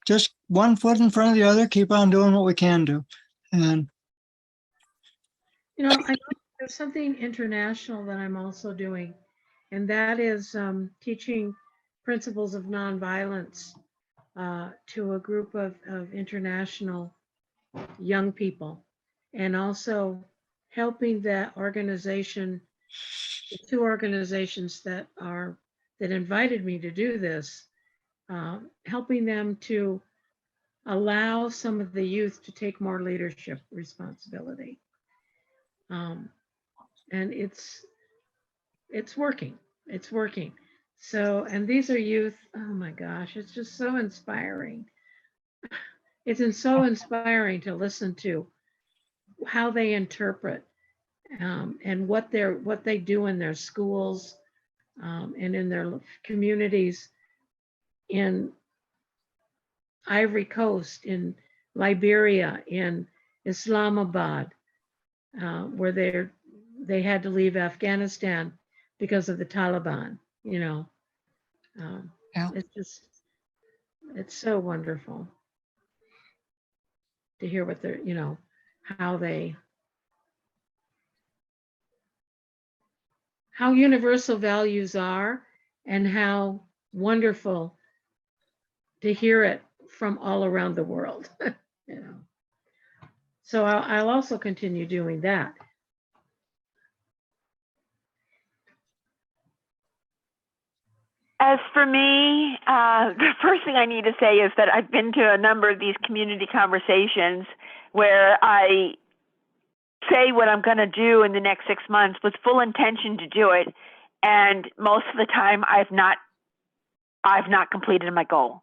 just one foot in front of the other, keep on doing what we can do. And
I know there's something international that I'm also doing, and that is teaching principles of nonviolence to a group of international young people, and also helping that organization, the 2 organizations that invited me to do this, helping them to allow some of the youth to take more leadership responsibility. And it's working. It's working. So, and these are youth. Oh my gosh, it's just so inspiring. It's so inspiring to listen to how they interpret and what they do in their schools and in their communities in Ivory Coast, in Liberia, in Islamabad, where they had to leave Afghanistan because of the Taliban. Yeah. It's so wonderful to hear what they're, how universal values are, and how wonderful to hear it from all around the world. So I'll also continue doing that.
As for me, the first thing I need to say is that I've been to a number of these community conversations where I say what I'm going to do in the next 6 months with full intention to do it, and most of the time I've not completed my goal.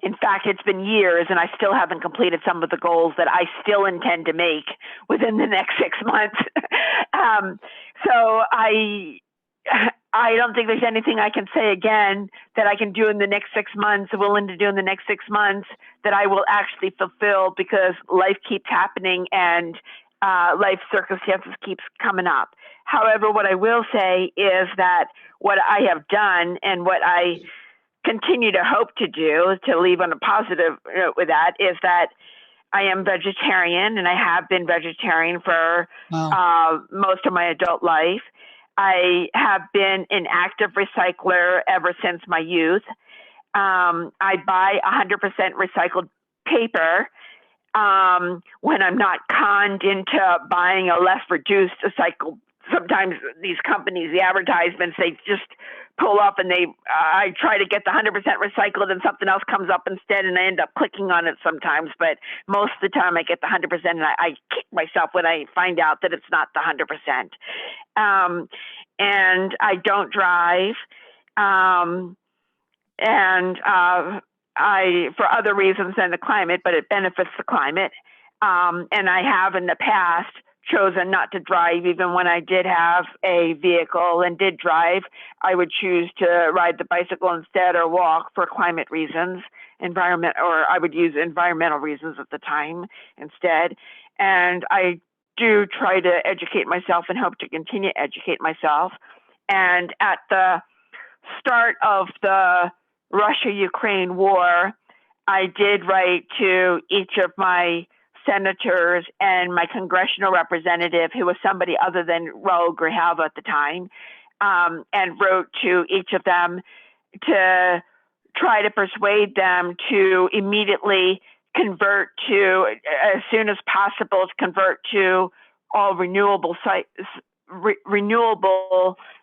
In fact, it's been years and I still haven't completed some of the goals that I still intend to make within the next 6 months. So I don't think there's anything I can say again that I can do in the next 6 months, willing to do in the next 6 months, that I will actually fulfill, because life keeps happening and life circumstances keeps coming up. However, what I will say is that what I have done and what I continue to hope to do, to leave on a positive note with that, is that I am vegetarian, and I have been vegetarian for
Wow.
most of my adult life. I have been an active recycler ever since my youth. I buy 100% recycled paper when I'm not conned into buying a less reduced recycled. Sometimes these companies, the advertisements, they just pull up and I try to get the 100% recycled and something else comes up instead, and I end up clicking on it sometimes. But most of the time I get the 100%, and I kick myself when I find out that it's not the 100%. And I don't drive. For other reasons than the climate, but it benefits the climate. And I have in the past chosen not to drive. Even when I did have a vehicle and did drive, I would choose to ride the bicycle instead, or walk, for climate reasons, or I would use environmental reasons at the time instead. And I do try to educate myself and hope to continue to educate myself. And at the start of the Russia-Ukraine war, I did write to each of my senators and my congressional representative, who was somebody other than Raul Grijalva at the time, and wrote to each of them to try to persuade them to immediately convert to, as soon as possible, to convert to all renewable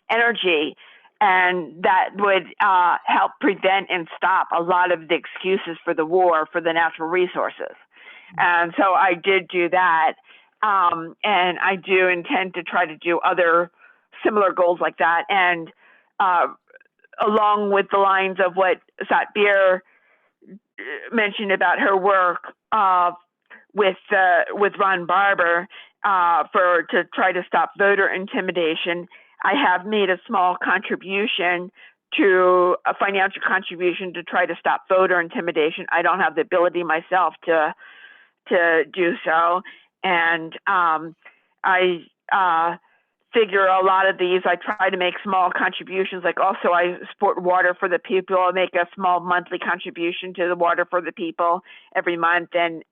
energy. And that would help prevent and stop a lot of the excuses for the war for the natural resources. And so I did do that. And I do intend to try to do other similar goals like that. And along with the lines of what Satbir mentioned about her work with Ron Barber to try to stop voter intimidation, I have made a small contribution, a financial contribution, to try to stop voter intimidation. I don't have the ability myself to do so. And I figure a lot of these, I try to make small contributions. Like, also, I support Water for the People. I make a small monthly contribution to the Water for the People every month. And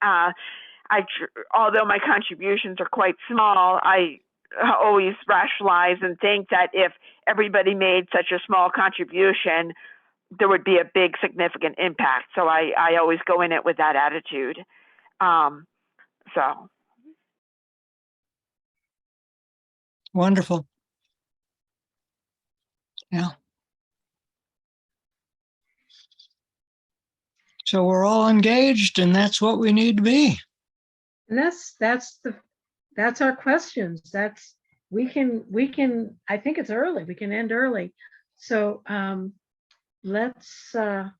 although my contributions are quite small, I always rationalize and think that if everybody made such a small contribution, there would be a big significant impact. So I always go in it with that attitude. So
Wonderful. Yeah. So we're all engaged, and that's what we need to be.
And that's our questions. We can, I think it's early. We can end early. So let's go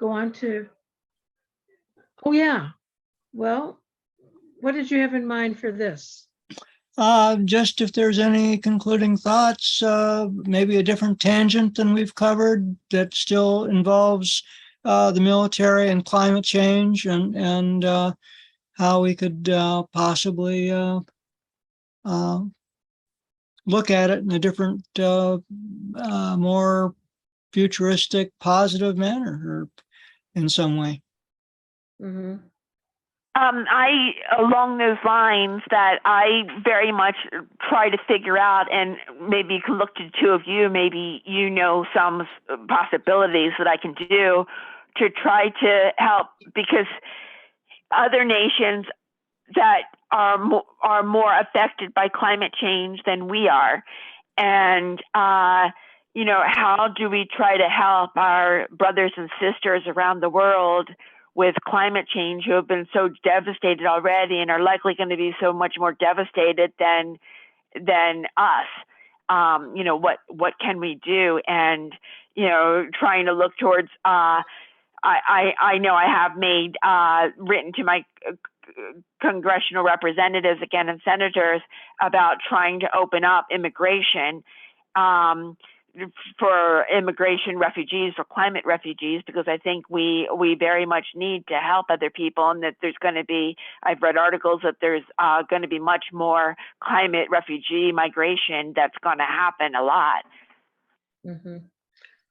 on to, oh yeah. Well, what did you have in mind for this?
Just if there's any concluding thoughts, maybe a different tangent than we've covered that still involves the military and climate change, and how we could possibly look at it in a different, more futuristic, positive manner, or in some way.
Mm-hmm.
Along those lines, that I very much try to figure out, and maybe you can look to the two of you, maybe you know some possibilities that I can do to try to help, because other nations that are more affected by climate change than we are, and how do we try to help our brothers and sisters around the world with climate change who have been so devastated already and are likely going to be so much more devastated than us? What can we do? And trying to look towards. I know I have made written to my congressional representatives again and senators about trying to open up immigration for immigration refugees, for climate refugees, because I think we very much need to help other people, and that there's going to be, I've read articles that there's going to be much more climate refugee migration that's going to happen a lot.
Mhm.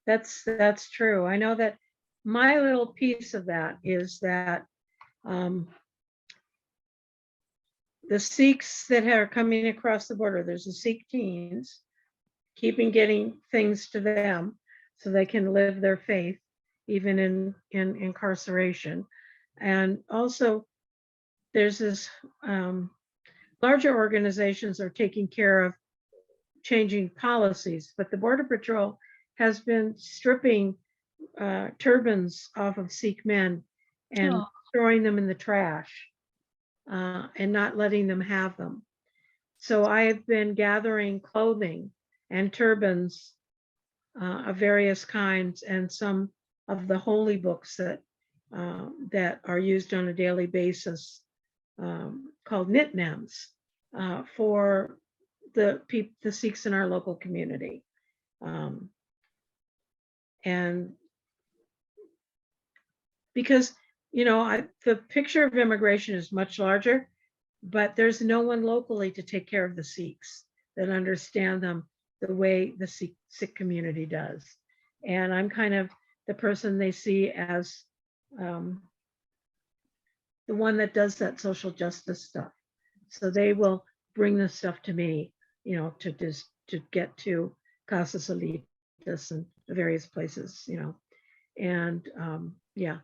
That's true. I know that my little piece of that is that the Sikhs that are coming across the border, there's the Sikh teens, keeping getting things to them so they can live their faith, even in incarceration. And also there's this larger organizations are taking care of changing policies, but the Border Patrol has been stripping turbans off of Sikh men and throwing them in the trash and not letting them have them. So I've been gathering clothing and turbans of various kinds and some of the holy books that are used on a daily basis called nitnams for the Sikhs in our local community. And because, the picture of immigration is much larger, but there's no one locally to take care of the Sikhs that understand them the way the Sikh community does. And I'm kind of the person they see as the one that does that social justice stuff. So they will bring the stuff to me, to get to Casa Solitas and the various places, and yeah.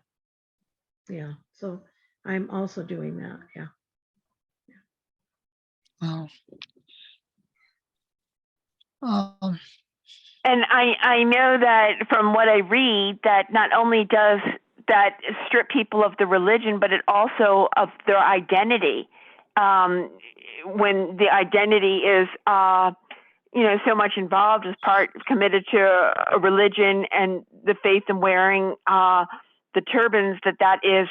So I'm also doing that. Yeah.
Wow.
And I know that from what I read, that not only does that strip people of the religion, but it also of their identity. When the identity is, so much involved as part committed to a religion and the faith and wearing the turbans, that is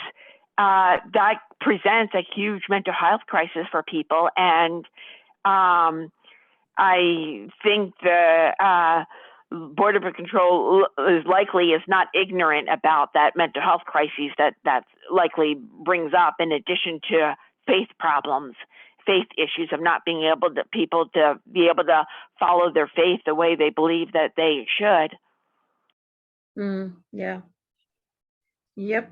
that presents a huge mental health crisis for people. And I think the Border Patrol is not ignorant about that mental health crisis that likely brings up, in addition to faith problems, faith issues of not being able to people to be able to follow their faith the way they believe that they should.
Yeah. Yep.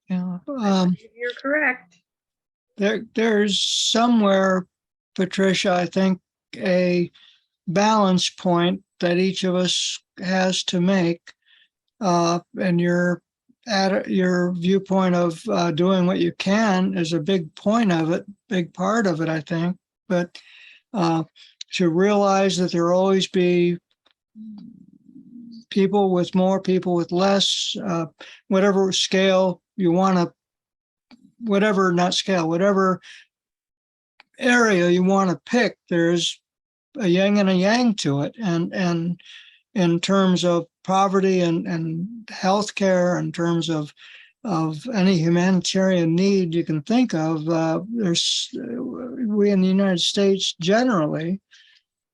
Yeah.
You're correct.
There's somewhere, Patricia, I think, a balance point that each of us has to make. And your viewpoint of doing what you can is a big part of it, I think. But to realize that there will always be people with more, people with less, whatever scale you want to, whatever area you want to pick, there's a yin and a yang to it. And in terms of poverty and healthcare, in terms of any humanitarian need you can think of, we in the United States generally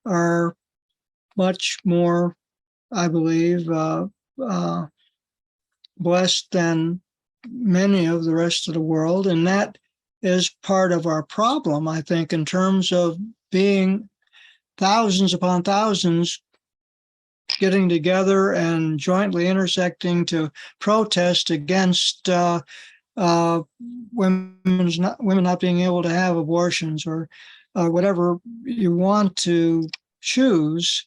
are much more, I believe, blessed than many of the rest of the world. And that is part of our problem, I think, in terms of being thousands upon thousands getting together and jointly intersecting to protest against women not being able to have abortions or whatever you want to choose.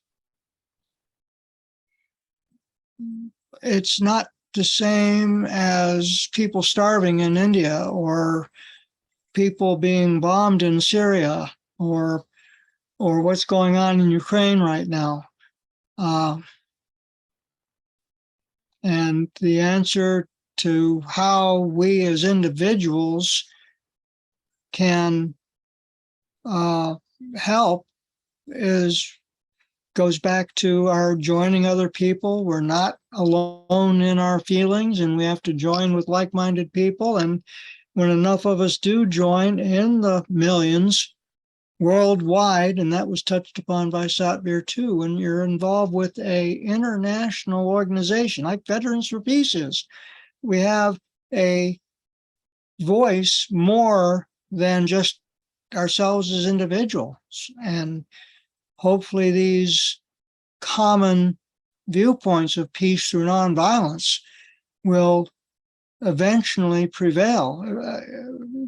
It's not the same as people starving in India or people being bombed in Syria or or what's going on in Ukraine right now. And the answer to how we as individuals can help goes back to our joining other people. We're not alone in our feelings, and we have to join with like-minded people. And when enough of us do join, in the millions worldwide, and that was touched upon by Satvir too, when you're involved with a international organization like Veterans for Peace is, we have a voice more than just ourselves as individuals. And hopefully these common viewpoints of peace through nonviolence will eventually prevail.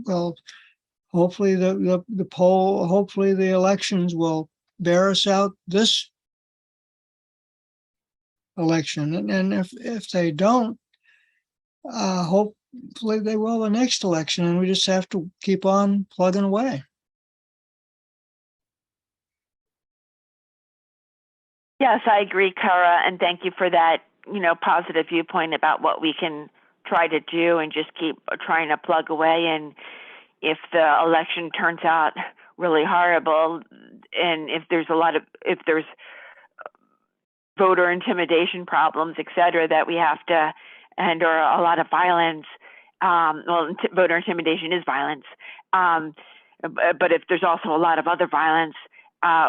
Well, hopefully hopefully the elections will bear us out this election. And if they don't, hopefully they will the next election, and we just have to keep on plugging away.
Yes, I agree, Kara, and thank you for that, positive viewpoint about what we can try to do and just keep trying to plug away. And if the election turns out really horrible, and if there's voter intimidation problems, et cetera, that we have to, or a lot of violence, voter intimidation is violence. But if there's also a lot of other violence,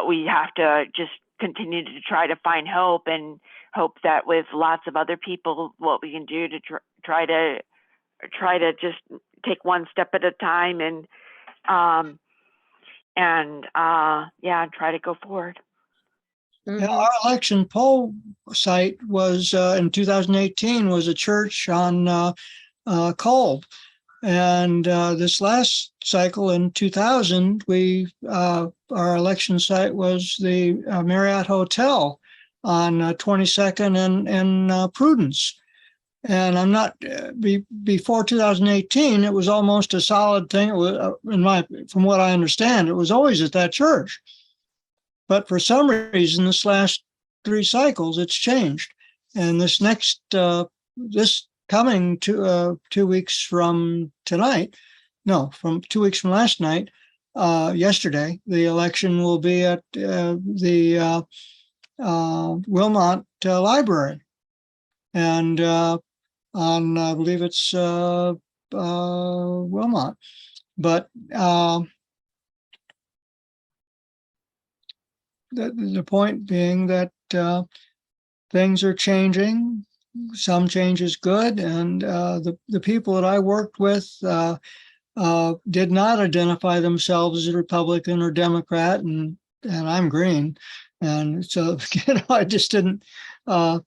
we have to just continue to try to find hope, and hope that with lots of other people, what we can do to try to just take one step at a time, and try to go forward.
Yeah, our election poll site was in 2018 was a church on Kolb. And this last cycle in 2000, our election site was the Marriott Hotel on 22nd and Prudence. And I'm not before 2018, it was almost a solid thing. It was, from what I understand, it was always at that church. But for some reason, this last 3 cycles, it's changed. And this coming 2 weeks from tonight, from 2 weeks from last night, yesterday, the election will be at the Wilmot Library. And on, I believe it's Wilmot. But the point being that things are changing. Some change is good, and the people that I worked with did not identify themselves as a Republican or Democrat, and I'm green, and so I just didn't. That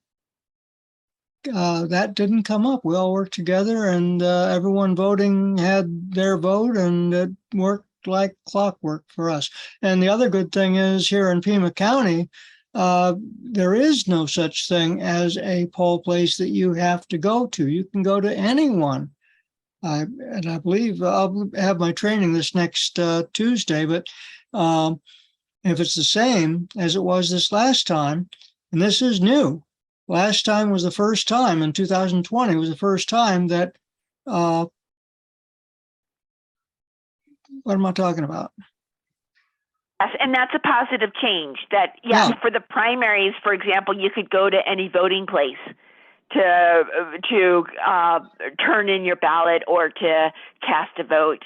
didn't come up. We all worked together, and everyone voting had their vote, and it worked like clockwork for us. And the other good thing is here in Pima County, there is no such thing as a poll place that you have to go to. You can go to anyone. And I believe I'll have my training this next Tuesday, but if it's the same as it was this last time, and this is new, last time was the first time in 2020 was the first time that, what am I talking about?
Yes, and that's a positive change. That for the primaries, for example, you could go to any voting place to turn in your ballot or to cast a vote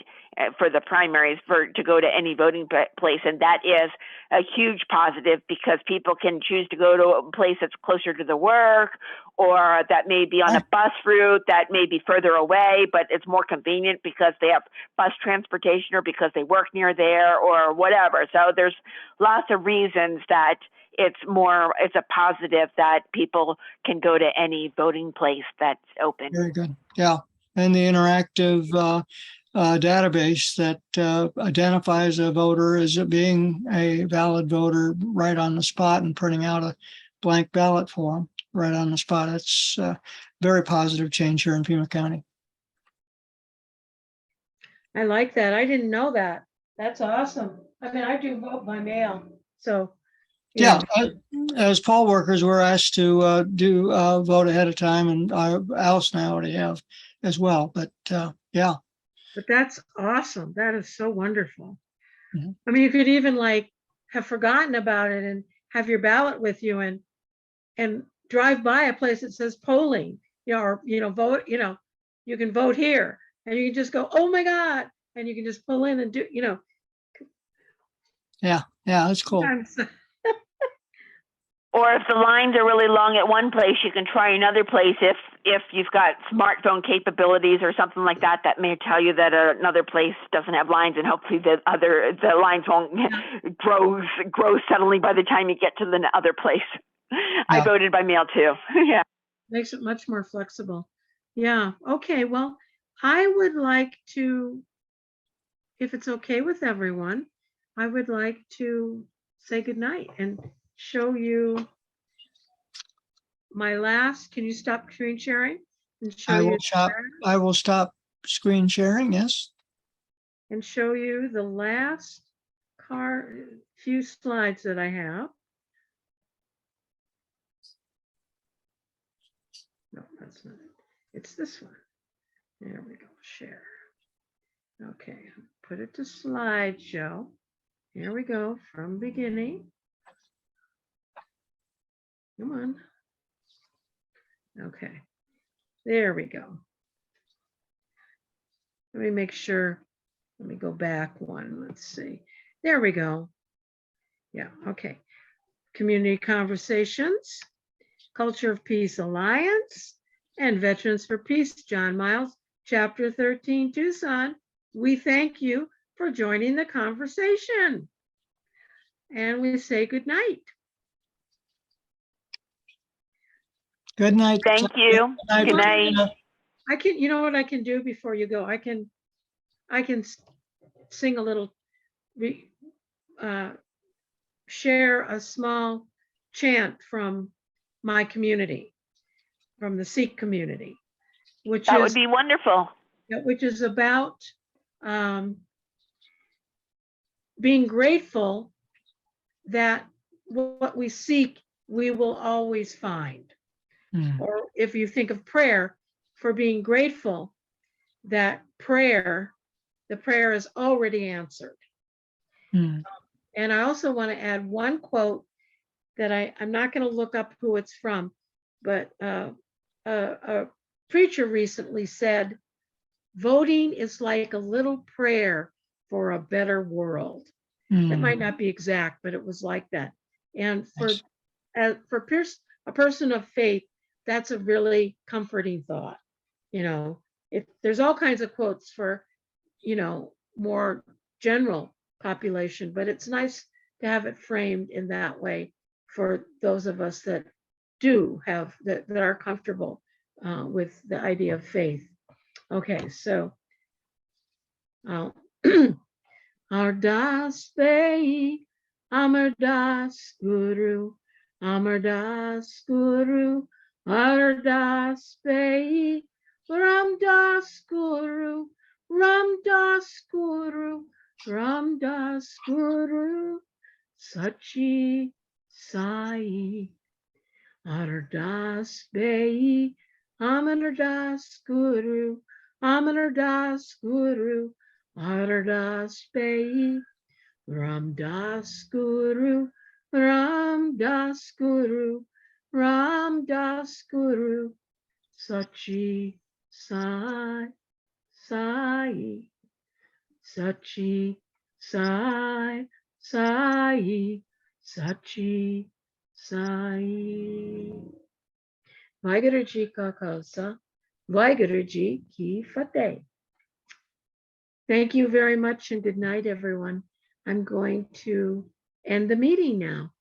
for the primaries, to go to any voting place, and that is a huge positive because people can choose to go to a place that's closer to the work, or that may be on a bus route that may be further away, but it's more convenient because they have bus transportation or because they work near there or whatever. So there's lots of reasons that it's a positive that people can go to any voting place that's open.
Very good. Yeah. And the interactive database that identifies a voter as being a valid voter right on the spot and printing out a blank ballot for them right on the spot. It's a very positive change here in Pima County.
I like that. I didn't know that. That's awesome. I mean, I do vote by mail. So, you
Yeah,
know,
as poll workers, we're asked to do vote ahead of time, and Alice and I already have as well. But yeah,
but that's awesome. That is so wonderful.
Mhm.
I mean, you could even like have forgotten about it and have your ballot with you and drive by a place that says polling, or vote, you can vote here, and you can just go, oh my God, and you can just pull in and do,
yeah, that's cool.
sometimes.
Or if the lines are really long at one place, you can try another place if you've got smartphone capabilities or something like that. That may tell you that another place doesn't have lines, and hopefully the lines won't grow suddenly by the time you get to the other place. I
Yeah.
voted by mail too. Yeah.
Makes it much more flexible. Yeah. Okay. Well, I would like to, if it's okay with everyone, I would like to say goodnight and show you my last. Can you stop screen sharing and show
I
you
will stop. I will stop screen sharing. Yes.
and show you the last few slides that I have. No, that's not it. It's this one. There we go. Share. Okay, put it to slideshow. Here we go from beginning. Come on. Okay, there we go. Let me make sure. Let me go back one. Let's see. There we go. Yeah, okay. Community Conversations, Culture of Peace Alliance, and Veterans for Peace, John Miles, Chapter 13, Tucson. We thank you for joining the conversation. And we say good night.
Good night.
Thank you. Good night.
I can, you know what I can do before you go? I can sing a little, share a small chant from my community, from the Sikh community,
That would be wonderful.
which is about being grateful that what we seek, we will always find. Or if you think of prayer, for being grateful that the prayer is already answered. And I also want to add one quote that I'm not going to look up who it's from, but a preacher recently said, voting is like a little prayer for a better world. That might not be exact, but it was like that. And for a person of faith, that's a really comforting thought. If there's all kinds of quotes for, more general population, but it's nice to have it framed in that way for those of us that do have that are comfortable with the idea of faith. Okay, so Ardas Bei, Amardas Guru, Amardas Guru, Ardas Bei, Ramdas Guru, Ramdas Guru, Ramdas Guru, Sachi Sai, Ardas Bei, Amardas Guru, Amardas Guru, Ardas Bei, Ramdas Guru, Ramdas Guru, Ramdas Guru, Sachi Sai, Sai, Sachi Sai, Sai, Sachi Sai. Vaheguru Ji Ka Khalsa, Vaheguru Ji Ki Fateh. Thank you very much and good night, everyone. I'm going to end the meeting now.